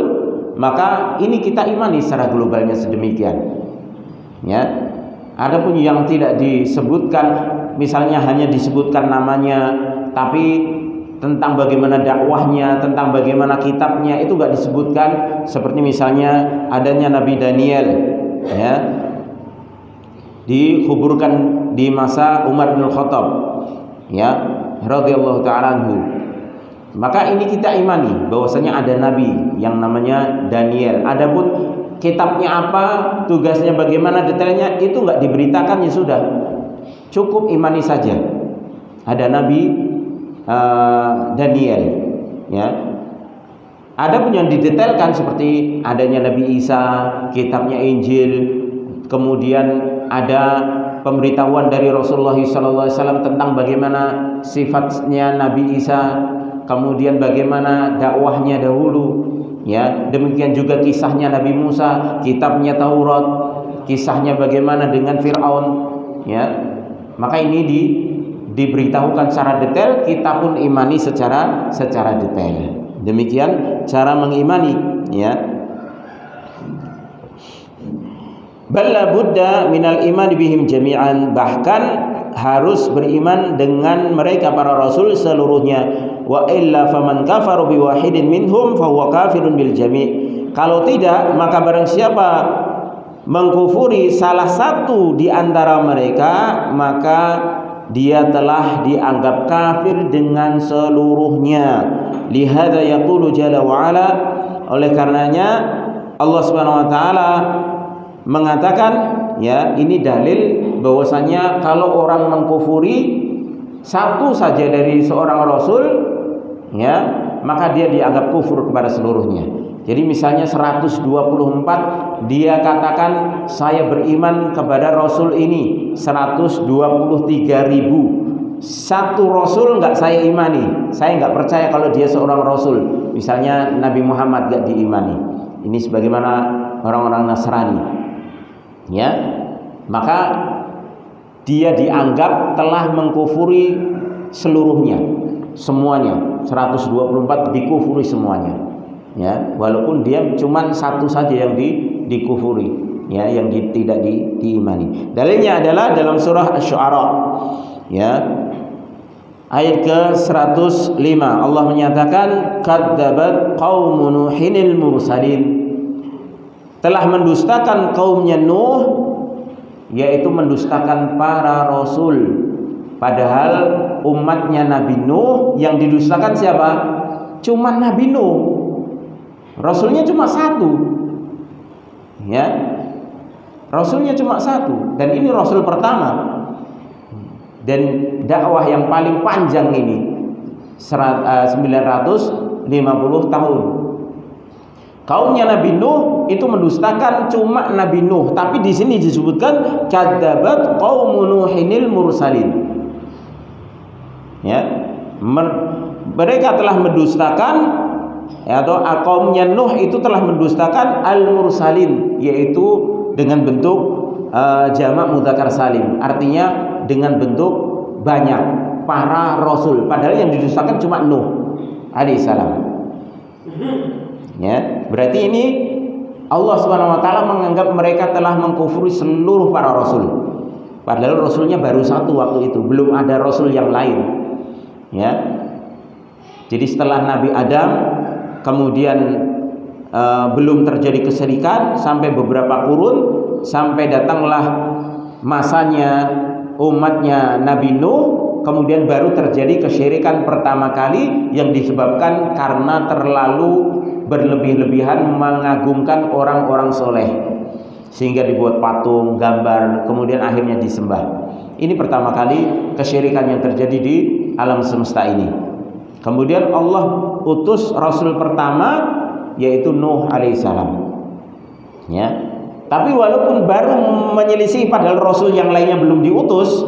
Speaker 2: maka ini kita imani secara globalnya sedemikian, ya. Adapun yang tidak disebutkan, misalnya hanya disebutkan namanya, tapi tentang bagaimana dakwahnya, tentang bagaimana kitabnya itu enggak disebutkan. Seperti misalnya adanya Nabi Daniel, ya, dikuburkan di masa Umar bin Khattab, ya, radhiyallahu ta'ala anhu. Maka ini kita imani bahwasanya ada nabi yang namanya Daniel. Adapun kitabnya apa, tugasnya bagaimana, detailnya itu enggak diberitakan, ya sudah. Cukup imani saja. Ada nabi Daniel, ya. Adapun yang didetailkan seperti adanya Nabi Isa, kitabnya Injil, kemudian ada pemberitahuan dari Rasulullah SAW tentang bagaimana sifatnya Nabi Isa, kemudian bagaimana dakwahnya dahulu, ya. Demikian juga kisahnya Nabi Musa, kitabnya Taurat, kisahnya bagaimana dengan Fir'aun, ya. Maka ini diberitahukan secara detail, kita pun imani secara detail. Demikian cara mengimani, ya. Balla budda minal iman bihim jami'an, bahkan harus beriman dengan mereka para rasul seluruhnya. Wa illa faman kafaru bi wahidin minhum fa huwa kafirun bil jami'. Kalau tidak, maka barang siapa mengkufuri salah satu di antara mereka, maka dia telah dianggap kafir dengan seluruhnya. Lihada yaqulu jalla wa ala, oleh karenanya Allah Subhanahu wa taala mengatakan, ya, ini dalil bahwasanya kalau orang mengkufuri satu saja dari seorang rasul, ya, maka dia dianggap kufur kepada seluruhnya. Jadi misalnya 124, dia katakan saya beriman kepada rasul ini 123.000. Satu rasul enggak saya imani, saya enggak percaya kalau dia seorang rasul. Misalnya Nabi Muhammad enggak diimani. Ini sebagaimana orang-orang Nasrani, ya. Maka dia dianggap telah mengkufuri seluruhnya, semuanya. 124 dikufuri semuanya. Ya, walaupun dia cuma satu saja yang dikufuri, ya, yang tidak diimani. Dalilnya adalah dalam surah Asy-Syu'ara, ya, ayat ke-105 Allah menyatakan kadzabat qaumun nuhinil mursalin, telah mendustakan kaumnya Nuh, yaitu mendustakan para rasul. Padahal umatnya Nabi Nuh yang didustakan siapa? Cuma Nabi Nuh. Rasulnya cuma satu, ya, Rasulnya cuma satu, dan ini Rasul pertama, dan dakwah yang paling panjang ini 950 tahun. Kaumnya Nabi Nuh itu mendustakan cuma Nabi Nuh, tapi di sini disebutkan kadzabat qaumun nuhinil mursalin, ya, mereka telah mendustakan, ya, atau kaumnya Nuh itu telah mendustakan al-mursalin, yaitu dengan bentuk jamak mudzakkar salim, artinya dengan bentuk banyak, para rasul, padahal yang didustakan cuma Nuh alaihissalam. Ya, berarti ini Allah Subhanahu wa taala menganggap mereka telah mengkufuri seluruh para rasul. Padahal rasulnya baru satu waktu itu, belum ada rasul yang lain. Ya. Jadi setelah Nabi Adam kemudian belum terjadi kesyirikan sampai beberapa kurun, sampai datanglah masanya umatnya Nabi Nuh, kemudian baru terjadi kesyirikan pertama kali yang disebabkan karena terlalu berlebih-lebihan mengagungkan orang-orang soleh, sehingga dibuat patung, gambar, kemudian akhirnya disembah. Ini pertama kali kesyirikan yang terjadi di alam semesta ini. Kemudian Allah utus Rasul pertama, yaitu Nuh alaihissalam, ya. Tapi walaupun baru menyelisih padahal Rasul yang lainnya belum diutus,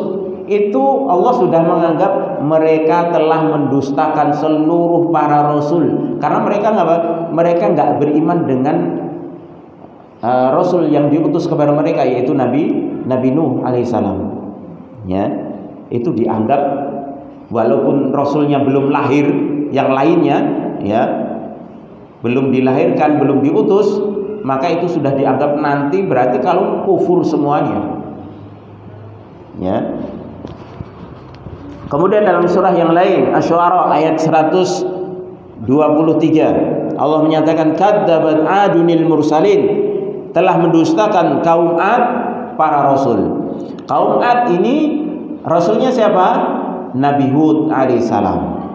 Speaker 2: itu Allah sudah menganggap mereka telah mendustakan seluruh para Rasul, karena mereka nggak beriman dengan Rasul yang diutus kepada mereka, yaitu Nabi Nuh alaihissalam, ya. Itu dianggap walaupun Rasulnya belum lahir, yang lainnya, ya, belum dilahirkan, belum diutus, maka itu sudah dianggap nanti berarti kalau kufur semuanya, ya. Kemudian dalam surah yang lain, Asy-Syu'ara ayat 123, Allah menyatakan kadzabat adunil mursalin, telah mendustakan kaum Ad para rasul. Kaum Ad ini rasulnya siapa? Nabi Hud alaihissalam.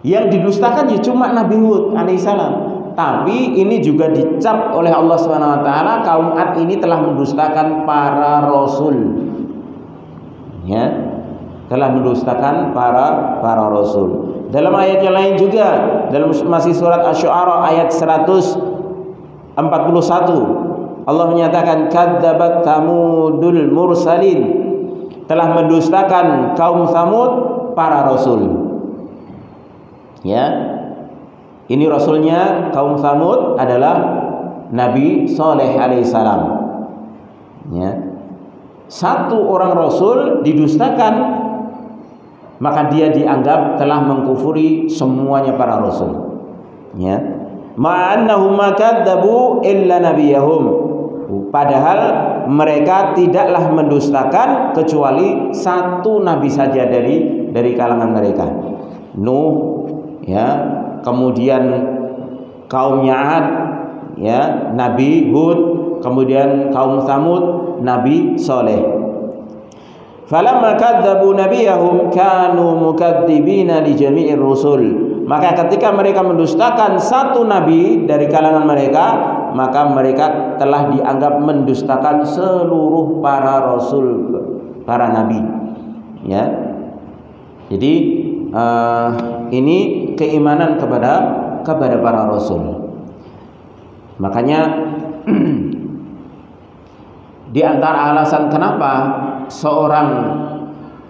Speaker 2: Yang didustakan ya cuma Nabi Hud alaihissalam. Tapi ini juga dicap oleh Allah Subhanahu wa taala, kaum Ad ini telah mendustakan para rasul. Ya, telah mendustakan para rasul. Dalam ayat yang lain juga, dalam masih surat Asy-Syu'ara ayat 141, Allah menyatakan kadzabat Tsamudul mursalin, telah mendustakan kaum Tsamud para rasul. Ya. Ini rasulnya kaum Tsamud adalah Nabi Saleh alaihissalam. Ya. Satu orang rasul didustakan, maka dia dianggap telah mengkufuri semuanya para rasul. Ya. Ma'annahum kadzabu illa nabiyahum. Padahal mereka tidaklah mendustakan kecuali satu nabi saja dari kalangan mereka. Nuh, ya, kemudian kaumnya Ad, ya, Nabi Hud, kemudian kaum Tsamud, Nabi Saleh. Falamma kadzabu nabiyahum kanu mukadzibina li jami'ir rusul. Maka ketika mereka mendustakan satu nabi dari kalangan mereka, maka mereka telah dianggap mendustakan seluruh para rasul, para nabi. Ya. Jadi ini keimanan kepada para rasul. Makanya di antara alasan kenapa seorang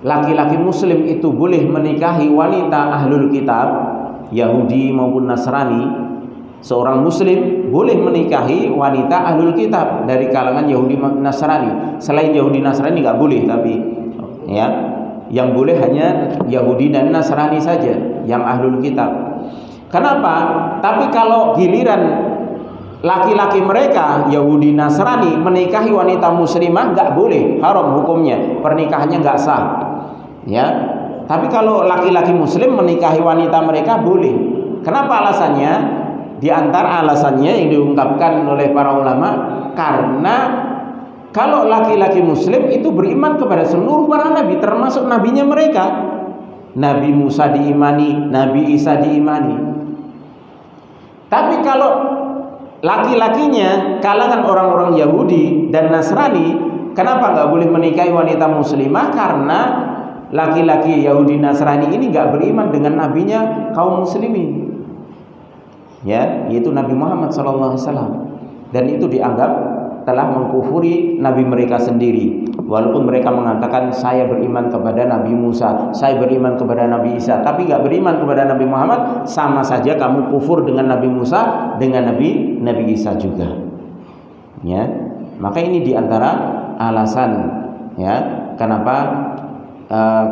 Speaker 2: laki-laki muslim itu boleh menikahi wanita ahlul kitab, Yahudi maupun Nasrani, seorang muslim boleh menikahi wanita ahlul kitab dari kalangan Yahudi Nasrani. Selain Yahudi Nasrani nggak boleh, tapi ya, yang boleh hanya Yahudi dan Nasrani saja, yang ahlul kitab. Kenapa? Tapi kalau giliran laki-laki mereka Yahudi Nasrani menikahi wanita muslimah nggak boleh, haram hukumnya, pernikahannya nggak sah. Ya. Tapi kalau laki-laki muslim menikahi wanita mereka boleh. Kenapa alasannya? Di antara alasannya yang diungkapkan oleh para ulama, karena kalau laki-laki muslim itu beriman kepada seluruh para nabi, termasuk nabinya mereka. Nabi Musa diimani, Nabi Isa diimani. Tapi kalau laki-lakinya kalangan orang-orang Yahudi dan Nasrani, kenapa nggak boleh menikahi wanita muslimah? Karena laki-laki Yahudi Nasrani ini nggak beriman dengan nabinya kaum muslimin, ya, yaitu Nabi Muhammad SAW, dan itu dianggap telah mengkufuri nabi mereka sendiri. Walaupun mereka mengatakan saya beriman kepada Nabi Musa, saya beriman kepada Nabi Isa, tapi nggak beriman kepada Nabi Muhammad, sama saja kamu kufur dengan Nabi Musa, dengan Nabi Isa juga. Ya, maka ini diantara alasan, ya, kenapa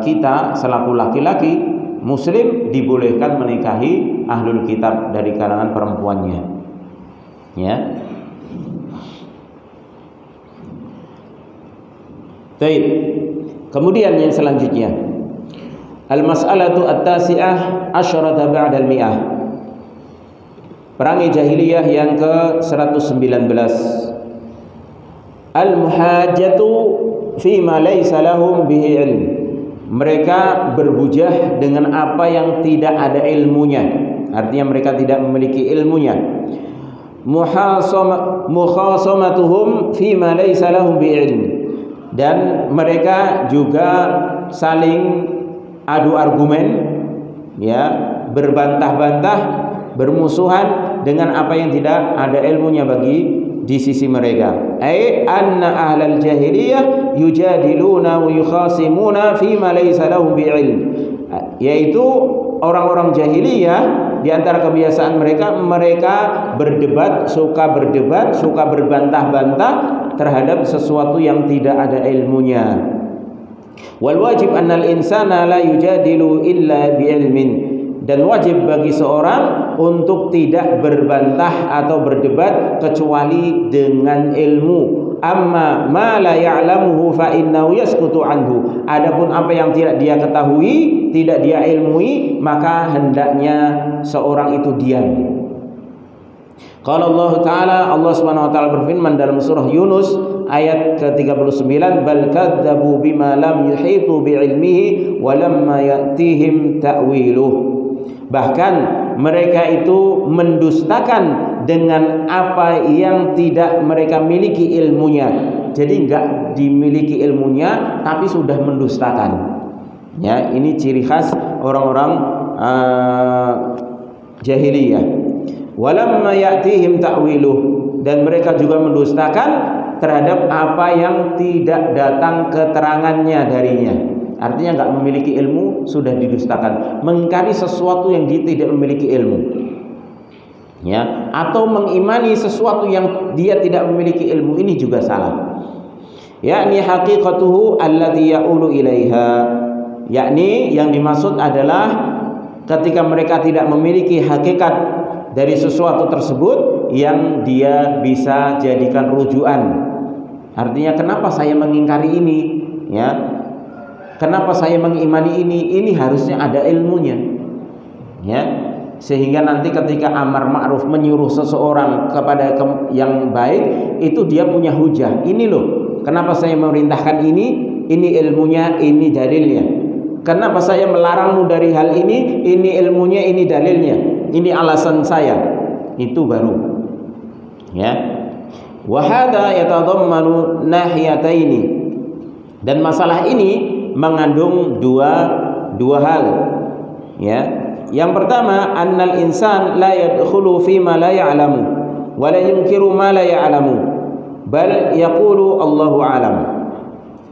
Speaker 2: kita selaku laki-laki Muslim dibolehkan menikahi ahlul kitab dari kalangan perempuannya. Ya. Baik. Kemudian yang selanjutnya, al-mas'alatu at-tasi'ah asyrata ba'da al-mi'ah. Perangi jahiliyah yang ke-119. Al-muhajjatu fi ma laysa lahum bihi ilm. Mereka berhujah dengan apa yang tidak ada ilmunya. Artinya mereka tidak memiliki ilmunya. Mukhasamatuhum fi ma laysa lahum bihi ilm. Dan mereka juga saling adu argumen, ya, berbantah-bantah, bermusuhan dengan apa yang tidak ada ilmunya bagi di sisi mereka. Ai anna ahlal jahiliyah yujadiluna wa yukhasimuna fi ma laysa lahum bi'ilm. Yaitu orang-orang jahiliyah, di antara kebiasaan mereka berdebat, suka berbantah-bantah terhadap sesuatu yang tidak ada ilmunya. Wal wajib annal insana la yujadilu illa bi'ilmin. Dan wajib bagi seorang untuk tidak berbantah atau berdebat kecuali dengan ilmu. Amma ma la ya'lamuhu fa innahu yaskutu anhu. Adapun apa yang tidak dia ketahui, tidak dia ilmui, maka hendaknya seorang itu diam. Qala Allah Ta'ala, Allah Subhanahu wa taala berfirman dalam surah Yunus ayat ke-39, bal kadzabu bima lam yuhitu bi'ilmihi wa lamma ya'tihim ta'wiluh. Bahkan mereka itu mendustakan dengan apa yang tidak mereka miliki ilmunya. Jadi enggak dimiliki ilmunya tapi sudah mendustakan. Ya, ini ciri khas orang-orang jahiliyah. Walamma ya'tihim ta'wiluh, dan mereka juga mendustakan terhadap apa yang tidak datang keterangannya darinya. Artinya enggak memiliki ilmu sudah didustakan, mengingkari sesuatu yang dia tidak memiliki ilmu. Ya, atau mengimani sesuatu yang dia tidak memiliki ilmu, ini juga salah. Yakni haqiqatuhu allati ya'ulu ilaiha. Yakni yang dimaksud adalah ketika mereka tidak memiliki hakikat dari sesuatu tersebut yang dia bisa jadikan rujukan. Artinya kenapa saya mengingkari ini, ya? Kenapa saya mengimani ini? Ini harusnya ada ilmunya. Ya. Sehingga nanti ketika amar ma'ruf menyuruh seseorang kepada yang baik, itu dia punya hujah. Ini loh, kenapa saya memerintahkan ini ilmunya, ini dalilnya. Kenapa saya melarangmu dari hal ini ilmunya, ini dalilnya. Ini alasan saya. Itu baru. Ya. Wa hadza yatadammanu nahiyataini. Dan masalah ini mengandung dua hal. Ya. Yang pertama, annal insan la yadkhulu fi ma la ya'lamu wa la yunkiru ma la ya'lamu bal yaqulu Allahu a'lam.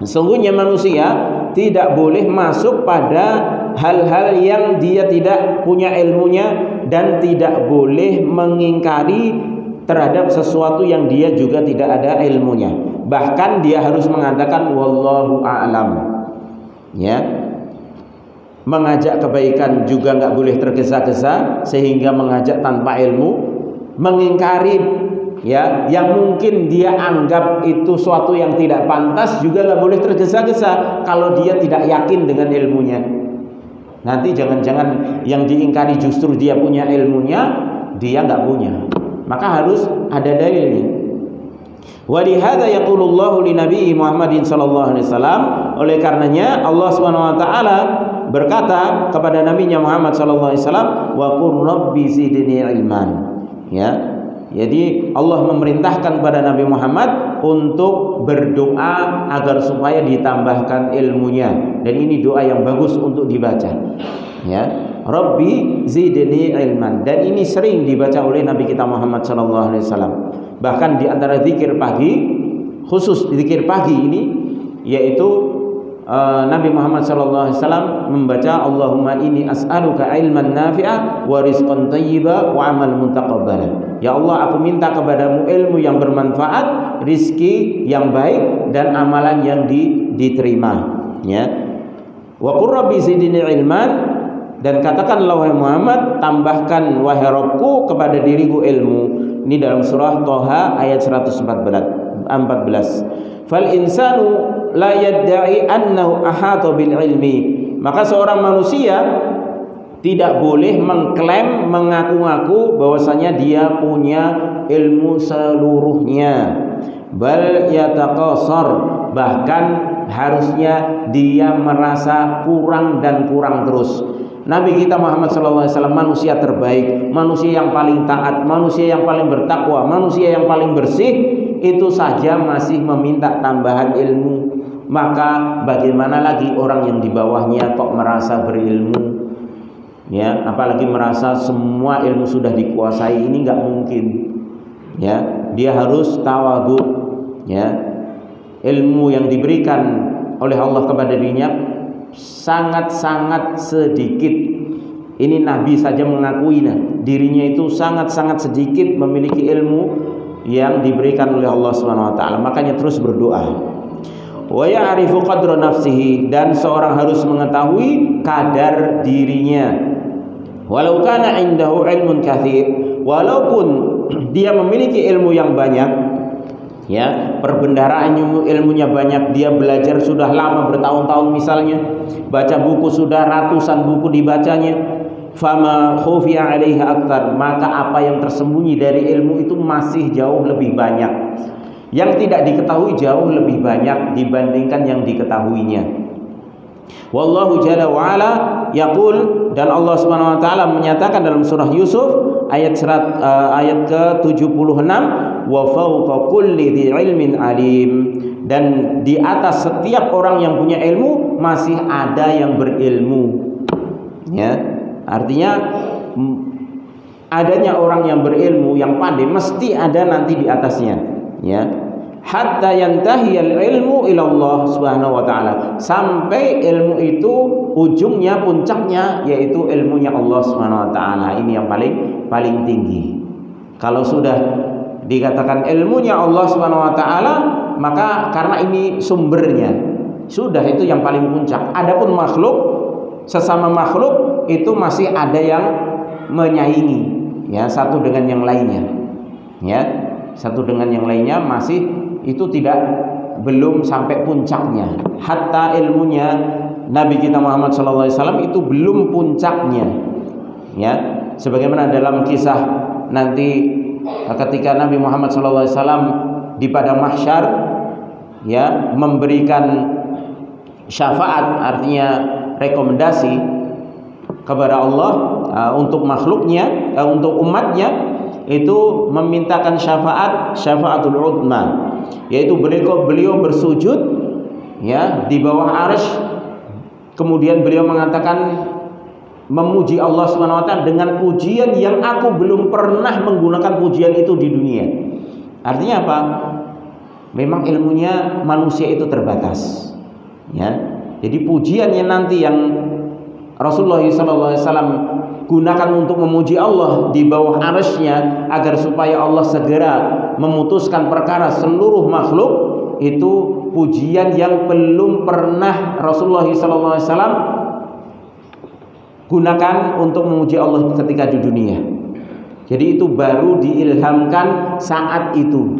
Speaker 2: Sesungguhnya manusia tidak boleh masuk pada hal-hal yang dia tidak punya ilmunya, dan tidak boleh mengingkari terhadap sesuatu yang dia juga tidak ada ilmunya. Bahkan dia harus mengatakan wallahu a'lam. Ya. mengajak kebaikan juga nggak boleh tergesa-gesa sehingga mengajak tanpa ilmu, mengingkari ya yang mungkin dia anggap itu suatu yang tidak pantas juga nggak boleh tergesa-gesa kalau dia tidak yakin dengan ilmunya. Nanti jangan-jangan yang diingkari justru dia punya ilmunya, dia nggak punya. Maka harus ada dalilnya. Wa lihadza yaqulullahu li nabiyyi Muhammadin sallallahu alaihi wasallam, oleh karenanya Allah Subhanahu wa taala berkata kepada nabinya Muhammad sallallahu alaihi wasallam, wa qur rabbi zidni ilman. Ya. Jadi Allah memerintahkan kepada Nabi Muhammad untuk berdoa agar supaya ditambahkan ilmunya, dan ini doa yang bagus untuk dibaca. Ya, Rabbi zidni ilman, dan ini sering dibaca oleh Nabi kita Muhammad sallallahu alaihi wasallam. Bahkan di antara zikir pagi, khusus zikir pagi ini, yaitu Nabi Muhammad sallallahu alaihi wasallam membaca Allahumma inni as'aluka ilman nafi'a wa rizqan thayyiba wa amal mutaqabbala. Ya Allah, aku minta kepadamu ilmu yang bermanfaat, rizki yang baik, dan amalan yang diterima. Ya. Wa qur rabbi zidni ilman, dan katakanlah wahai Muhammad, tambahkan wahai Rabbku kepada diriku ilmu. Ini dalam surah Thaha ayat 114. Fal insanu la yadda'i annahu ahata bil ilmi. Maka seorang manusia tidak boleh mengklaim, mengaku-ngaku bahwasanya dia punya ilmu seluruhnya. Bal yataqasar, bahkan harusnya dia merasa kurang dan kurang terus. Nabi kita Muhammad SAW manusia terbaik, manusia yang paling taat, manusia yang paling bertakwa, manusia yang paling bersih, itu saja masih meminta tambahan ilmu. Maka bagaimana lagi orang yang di bawahnya kok merasa berilmu? Ya, apalagi merasa semua ilmu sudah dikuasai, ini nggak mungkin. Ya, dia harus tawadhu. Ya, ilmu yang diberikan oleh Allah kepada dirinya sangat-sangat sedikit. Ini Nabi saja mengakui dirinya itu sangat-sangat sedikit memiliki ilmu yang diberikan oleh Allah Subhanahu wa taala. Makanya terus berdoa. Wa ya'rifu qadra nafsihi, dan seorang harus mengetahui kadar dirinya. Walau kana indahu ilmun katsir, walaupun dia memiliki ilmu yang banyak, ya, perbendaharaan ilmunya banyak, dia belajar sudah lama bertahun-tahun misalnya, baca buku sudah ratusan buku dibacanya, fama khufiya 'alaiha aktsar, maka apa yang tersembunyi dari ilmu itu masih jauh lebih banyak. Yang tidak diketahui jauh lebih banyak dibandingkan yang diketahuinya. Wallahu jalla wa ala yaqul, dan Allah Subhanahu wa taala menyatakan dalam surah Yusuf ayat ke-76, wa fawqa kulli dzi ilmin alim, dan di atas setiap orang yang punya ilmu masih ada yang berilmu. Ya, artinya adanya orang yang berilmu, yang pandai, mesti ada nanti di atasnya. Ya, hatta yantahiyal ilmu ila Allah Subhanahu wa taala, sampai ilmu itu ujungnya, puncaknya yaitu ilmunya Allah Subhanahu wa taala. Ini yang paling tinggi. Kalau sudah dikatakan ilmunya Allah Subhanahu wa taala, maka karena ini sumbernya, sudah itu yang paling puncak. Adapun makhluk, sesama makhluk itu masih ada yang menyaingi, ya, satu dengan yang lainnya. Ya, satu dengan yang lainnya masih itu belum sampai puncaknya. Hatta ilmunya Nabi kita Muhammad SAW itu belum puncaknya. Ya, sebagaimana dalam kisah nanti ketika Nabi Muhammad SAW di padang mahsyar, ya, memberikan syafaat, artinya rekomendasi kepada Allah untuk makhluknya, untuk umatnya, itu memintakan syafaatul udma, yaitu beliau bersujud, ya, di bawah arsy, kemudian beliau mengatakan, memuji Allah Subhanahu wa taala dengan pujian yang aku belum pernah menggunakan pujian itu di dunia. Artinya apa? Memang ilmunya manusia itu terbatas. Ya. Jadi pujiannya nanti yang Rasulullah SAW gunakan untuk memuji Allah di bawah arsy-Nya agar supaya Allah segera memutuskan perkara seluruh makhluk, itu pujian yang belum pernah Rasulullah SAW gunakan untuk memuji Allah ketika di dunia. Jadi itu baru diilhamkan saat itu,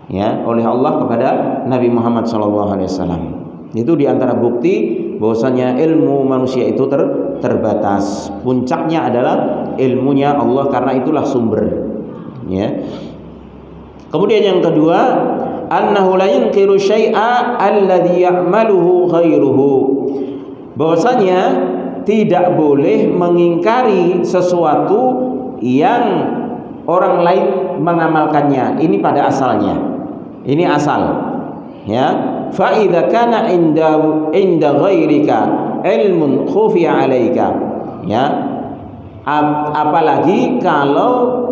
Speaker 2: ya, oleh Allah kepada Nabi Muhammad SAW. Itu diantara bukti bahwasanya ilmu manusia itu terbatas. Puncaknya adalah ilmunya Allah, karena itulah sumber, ya. Kemudian yang kedua, annahu la yunkiru syai'a alladhi ya'maluhu ghairuhu. Bahwasanya tidak boleh mengingkari sesuatu yang orang lain mengamalkannya. Ini pada asalnya. Ini asal, ya. Fa idza kana inda ghairika ilmun khufiya 'alaika, ya. Apalagi kalau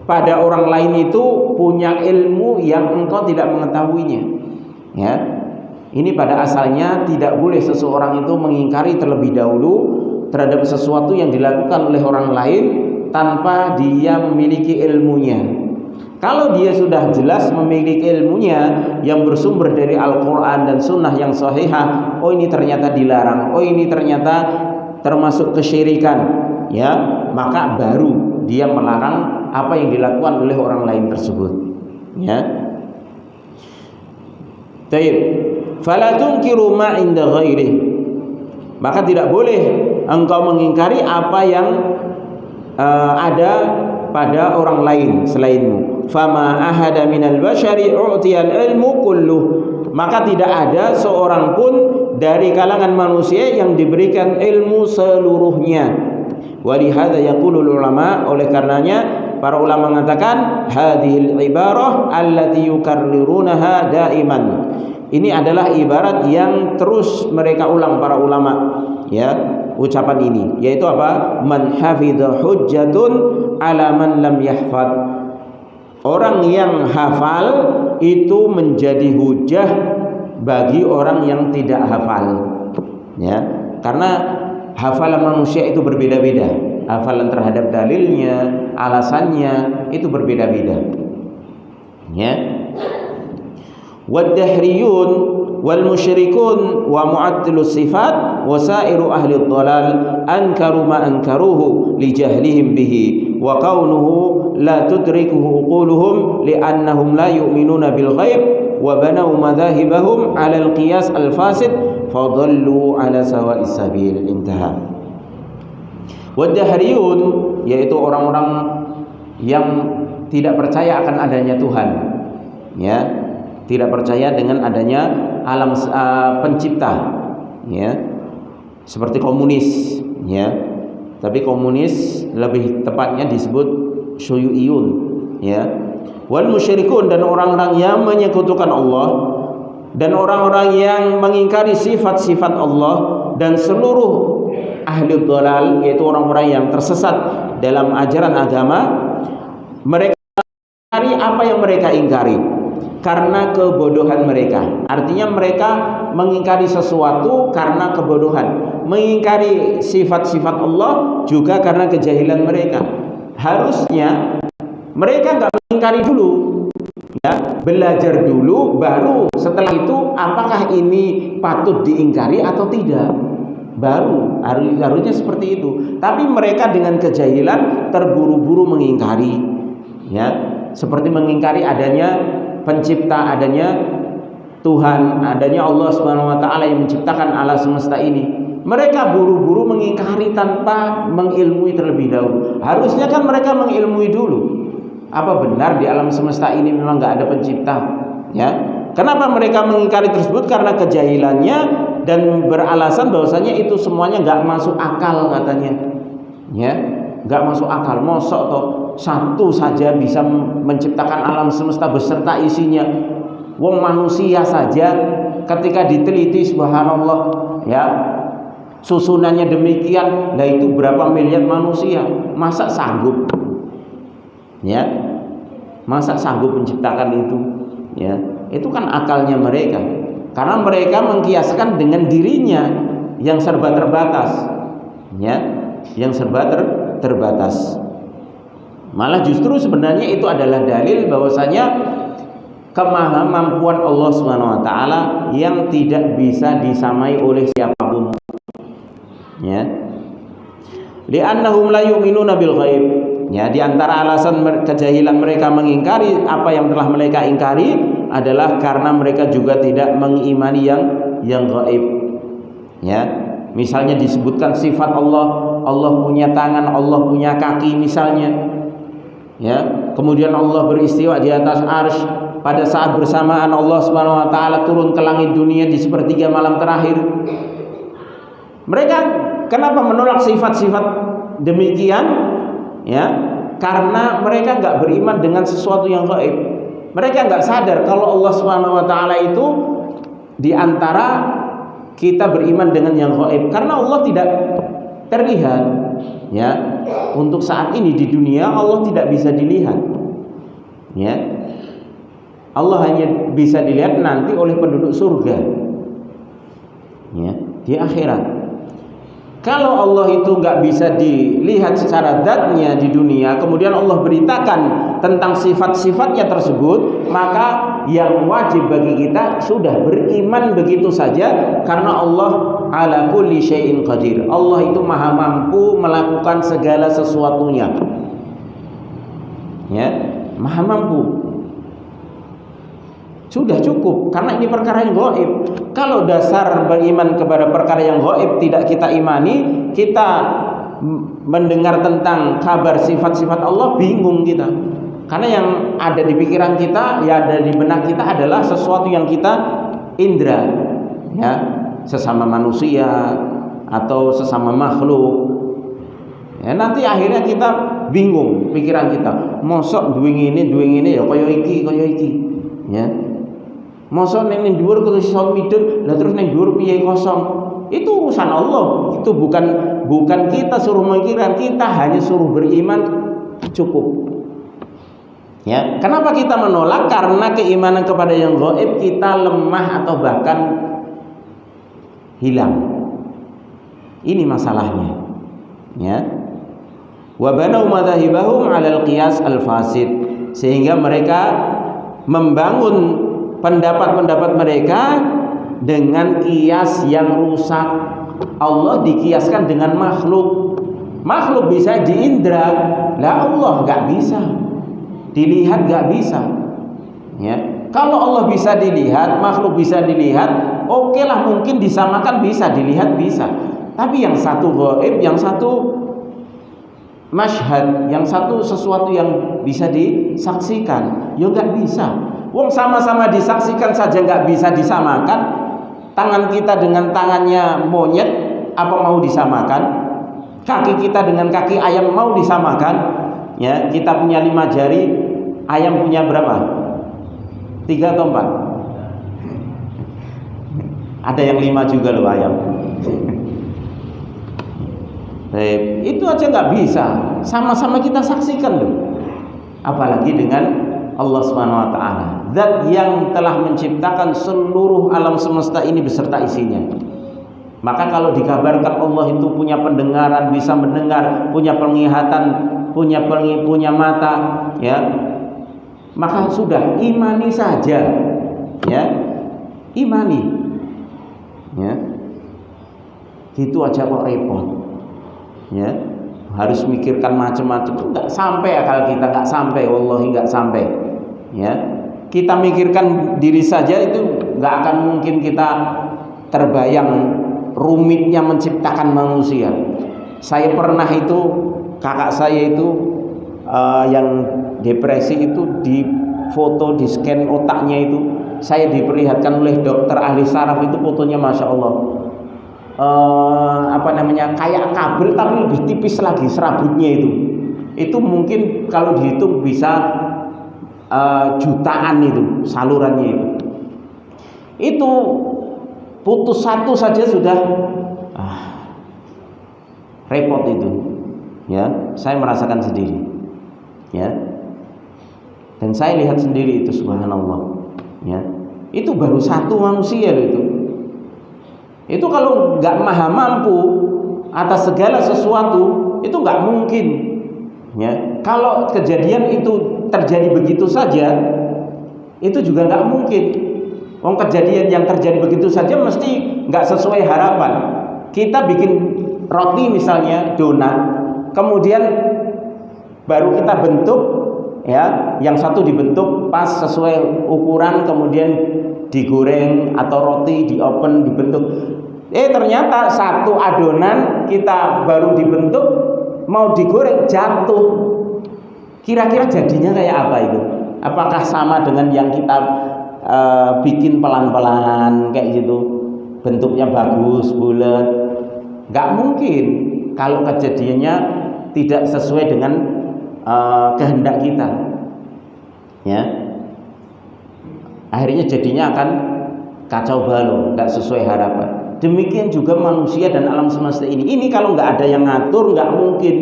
Speaker 2: pada orang lain itu punya ilmu yang engkau tidak mengetahuinya, ya. Ini pada asalnya tidak boleh seseorang itu mengingkari terlebih dahulu terhadap sesuatu yang dilakukan oleh orang lain tanpa dia memiliki ilmunya. Kalau dia sudah jelas memiliki ilmunya yang bersumber dari Al-Quran dan Sunnah yang sahihah, oh ini ternyata dilarang, oh ini ternyata termasuk kesyirikan, ya, maka baru dia melarang apa yang dilakukan oleh orang lain tersebut, ya. Taib. Fala tunkiru ma inda ghairi. Maka tidak boleh engkau mengingkari apa yang ada pada orang lain selainmu. Fama ahada minal bashari u'tiyal ilmu kulluh. Maka tidak ada seorang pun dari kalangan manusia yang diberikan ilmu seluruhnya. Walihada yaqulul ulama, oleh karenanya para ulama mengatakan hadhil ibarah allati yukarrirunaha daiman. Ini adalah ibarat yang terus mereka ulang para ulama, ya, ucapan ini, yaitu apa? Man hafidha hujjatun ala man lam yahfad. Orang yang hafal itu menjadi hujah bagi orang yang tidak hafal, ya. Karena hafalan manusia itu berbeda-beda. Hafalan terhadap dalilnya, alasannya itu berbeda-beda, ya. Wad-dahriyun wal musyrikun wa mu'attilus sifat wa sairu ahli dhalal ankaru ma ankaruhu li jahlihim bihi wa kaunuhu la tudrikuhu uquluhum li'annahum la yu'minuna bil ghaib wa banaw madhahibahum 'ala al-qiyas al-fasid fadallu 'ala sawa'is sabil. Intaha. Wad-dahriyun, yaitu orang-orang yang tidak percaya akan adanya Tuhan, ya, tidak percaya dengan adanya alam pencipta, ya, seperti komunis, ya. Tapi komunis lebih tepatnya disebut syuyu'iyun, ya. Wal musyrikun, dan orang-orang yang menyekutukan Allah, dan orang-orang yang mengingkari sifat-sifat Allah, dan seluruh ahli dhalal, yaitu orang-orang yang tersesat dalam ajaran agama. Mereka mengingkari apa yang mereka ingkari karena kebodohan mereka. Artinya mereka mengingkari sesuatu karena kebodohan, mengingkari sifat-sifat Allah juga karena kejahilan mereka. Harusnya mereka nggak mengingkari dulu, ya, belajar dulu, baru setelah itu apakah ini patut diingkari atau tidak, baru harusnya seperti itu. Tapi mereka dengan kejahilan terburu-buru mengingkari, ya, seperti mengingkari adanya pencipta, adanya Tuhan, adanya Allah Subhanahu wa taala yang menciptakan alam semesta ini. Mereka buru-buru mengingkari tanpa mengilmui terlebih dahulu. Harusnya kan mereka mengilmui dulu. Apa benar di alam semesta ini memang enggak ada pencipta? Ya. Kenapa mereka mengingkari tersebut? Karena kejahilannya dan beralasan bahwasanya itu semuanya enggak masuk akal katanya. Ya, enggak masuk akal. Mosok toh satu saja bisa menciptakan alam semesta beserta isinya. Wong manusia saja ketika diteliti, subhanallah, ya, susunannya demikian, nah itu berapa miliar manusia, masa sanggup, ya, masa sanggup menciptakan itu, ya. Itu kan akalnya mereka, karena mereka mengkiaskan dengan dirinya yang serba terbatas, ya, yang serba terbatas. Malah justru sebenarnya itu adalah dalil bahwasanya kemahamampuan Allah Subhanahu wa taala yang tidak bisa disamai oleh siapapun. Ya. li'annahum la yu'minuna bil ghaib. Ya, di antara alasan kejahilan mereka mengingkari apa yang telah mereka ingkari adalah karena mereka juga tidak mengimani yang gaib. Ya, misalnya disebutkan sifat Allah, Allah punya tangan, Allah punya kaki misalnya. Ya, kemudian Allah beristiwa di atas arsy. Pada saat bersamaan Allah Subhanahu wa taala turun ke langit dunia di sepertiga malam terakhir. Mereka kenapa menolak sifat-sifat demikian? Ya, karena mereka nggak beriman dengan sesuatu yang gaib. Mereka nggak sadar kalau Allah Subhanahu wa taala itu di antara kita beriman dengan yang gaib, karena Allah tidak terlihat. Ya, untuk saat ini di dunia Allah tidak bisa dilihat. Ya, Allah hanya bisa dilihat nanti oleh penduduk surga. Ya, di akhirat. Kalau Allah itu nggak bisa dilihat secara zatnya di dunia, kemudian Allah beritakan tentang sifat-sifatnya tersebut, maka yang wajib bagi kita sudah beriman begitu saja, karena Allah ala kulli syai'in qadir. Allah itu maha mampu melakukan segala sesuatunya. Ya, maha mampu. Sudah cukup, karena ini perkara yang gaib. Kalau dasar beriman kepada perkara yang gaib tidak kita imani, kita mendengar tentang kabar sifat-sifat Allah bingung kita. Karena yang ada di pikiran kita, ya ada di benak kita adalah sesuatu yang kita indra, ya, sesama manusia atau sesama makhluk. Ya, nanti akhirnya kita bingung pikiran kita. Mosok duwing ini ya kaya iki. Ya. Mosok ning dhuwur kudu iso midhun, lah terus ning dhuwur piye kosong. Itu urusan Allah. Itu bukan kita suruh mengira, kita hanya suruh beriman cukup. Ya, kenapa kita menolak? Karena keimanan kepada yang gaib kita lemah atau bahkan hilang. Ini masalahnya. Ya. Wa banau madzhabahum 'alal qiyas al-fasid, sehingga mereka membangun pendapat-pendapat mereka dengan kias yang rusak. Allah dikiaskan dengan makhluk. Makhluk bisa diindra, lah Allah nggak bisa. Dilihat nggak bisa. Ya, kalau Allah bisa dilihat, makhluk bisa dilihat, oke lah, mungkin disamakan bisa, dilihat bisa. Tapi yang satu gaib, yang satu masyhad, yang satu sesuatu yang bisa disaksikan, ya nggak bisa. Wong sama-sama disaksikan saja nggak bisa disamakan. Tangan kita dengan tangannya monyet, apa mau disamakan? Kaki kita dengan kaki ayam mau disamakan? Ya, kita punya 5 jari, ayam punya berapa? 3 atau 4? Ada yang 5 juga loh ayam. Itu aja nggak bisa. Sama-sama kita saksikan loh. Apalagi dengan Allah Subhanahu wa taala, zat yang telah menciptakan seluruh alam semesta ini beserta isinya. Maka kalau dikabarkan Allah itu punya pendengaran, bisa mendengar, punya penglihatan, punya mata, ya, maka sudah imani saja, ya, imani, ya, gitu aja kok repot, ya, harus mikirkan macam-macam, nggak sampai akal kita, nggak sampai, wallahi nggak sampai. Ya, kita mikirkan diri saja itu nggak akan mungkin kita terbayang rumitnya menciptakan manusia. Saya pernah itu, kakak saya itu yang depresi itu di foto, di scan otaknya itu, saya diperlihatkan oleh dokter ahli saraf itu fotonya, masya Allah, kayak kabel tapi lebih tipis lagi serabutnya itu mungkin kalau dihitung bisa jutaan itu salurannya itu putus satu saja sudah repot itu, ya, saya merasakan sendiri, ya, dan saya lihat sendiri itu, subhanallah, ya, itu baru satu manusia itu kalau nggak maha mampu atas segala sesuatu itu nggak mungkin, ya, kalau kejadian itu terjadi begitu saja itu juga nggak mungkin. Kejadian yang terjadi begitu saja mesti nggak sesuai harapan. Kita bikin roti misalnya, donat, kemudian baru kita bentuk, ya, yang satu dibentuk pas sesuai ukuran, kemudian digoreng, atau roti di oven dibentuk. Ternyata satu adonan kita baru dibentuk mau digoreng jatuh. Kira-kira jadinya kayak apa itu? Apakah sama dengan yang kita bikin pelan-pelan kayak gitu, bentuknya bagus, bulat? Nggak mungkin kalau kejadiannya tidak sesuai dengan kehendak kita, ya. Akhirnya jadinya akan kacau balau, nggak sesuai harapan. Demikian juga manusia dan alam semesta ini. Ini kalau nggak ada yang ngatur, nggak mungkin,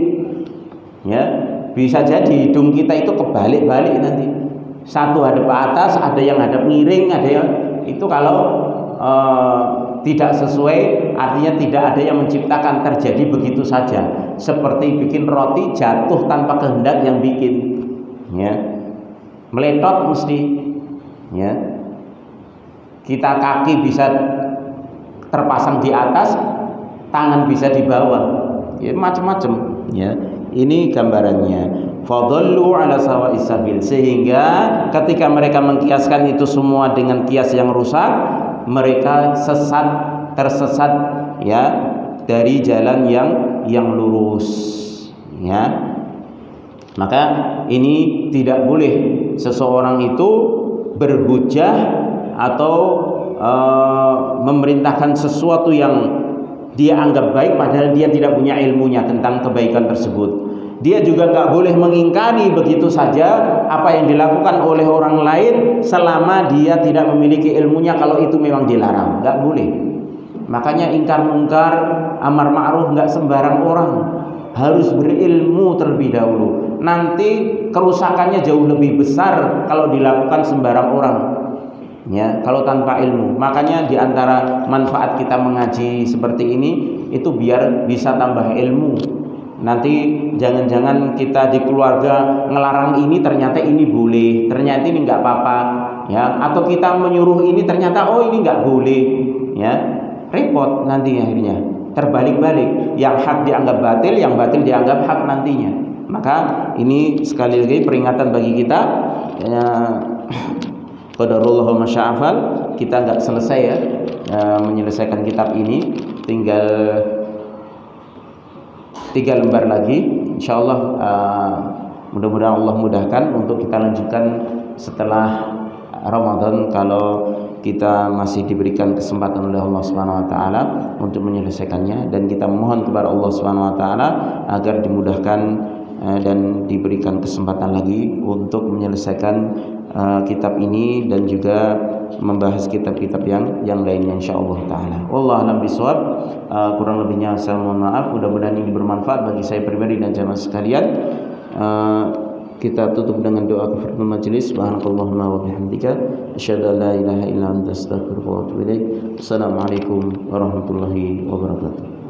Speaker 2: ya. Bisa jadi hidung kita itu kebalik-balik nanti. Satu hadap ke atas, ada yang hadap miring, ada yang itu kalau tidak sesuai, artinya tidak ada yang menciptakan, terjadi begitu saja. Seperti bikin roti jatuh tanpa kehendak yang bikin, ya. Meletot mesti, ya. Kita kaki bisa terpasang di atas, tangan bisa di bawah, ya, macam-macam, ya. Ini gambarannya. Fadhallu ala sawa'is sabil, sehingga ketika mereka mengkiaskan itu semua dengan kias yang rusak, mereka tersesat, ya, dari jalan yang lurus, ya. Maka ini tidak boleh seseorang itu berhujah atau memerintahkan sesuatu yang dia anggap baik padahal dia tidak punya ilmunya tentang kebaikan tersebut. Dia juga nggak boleh mengingkari begitu saja apa yang dilakukan oleh orang lain selama dia tidak memiliki ilmunya, kalau itu memang dilarang, nggak boleh. Makanya ingkar mungkar, amar ma'ruf nggak sembarang orang, harus berilmu terlebih dahulu. Nanti kerusakannya jauh lebih besar kalau dilakukan sembarang orang, ya, kalau tanpa ilmu. Makanya diantara manfaat kita mengaji seperti ini itu biar bisa tambah ilmu. Nanti jangan-jangan kita di keluarga ngelarang ini, ternyata ini boleh, ternyata ini nggak apa-apa, ya. Atau kita menyuruh ini, ternyata oh ini nggak boleh, ya. Repot nanti akhirnya, terbalik-balik. Yang hak dianggap batil, yang batil dianggap hak nantinya. Maka ini sekali lagi peringatan bagi kita, ya. Qadarullah wa masya'afal, kita nggak selesai, ya, menyelesaikan kitab ini, tinggal 3 lembar lagi. Insyaallah mudah-mudahan Allah mudahkan untuk kita lanjutkan setelah Ramadan, kalau kita masih diberikan kesempatan oleh Allah Subhanahu wa taala untuk menyelesaikannya, dan kita mohon kepada Allah Subhanahu wa taala agar dimudahkan dan diberikan kesempatan lagi untuk menyelesaikan kitab ini dan juga membahas kitab-kitab yang lainnya insyaallah taala. Wallahu a'lam bishawab. Kurang lebihnya saya mohon maaf. Mudah-mudahan ini bermanfaat bagi saya pribadi dan jamaah sekalian. Kita tutup dengan doa kafaratul majelis. Subhanakallahumma wa bihamdika asyhadu an la ilaha illa anta astaghfiruka wa atubu ilaik. Assalamualaikum warahmatullahi wabarakatuh.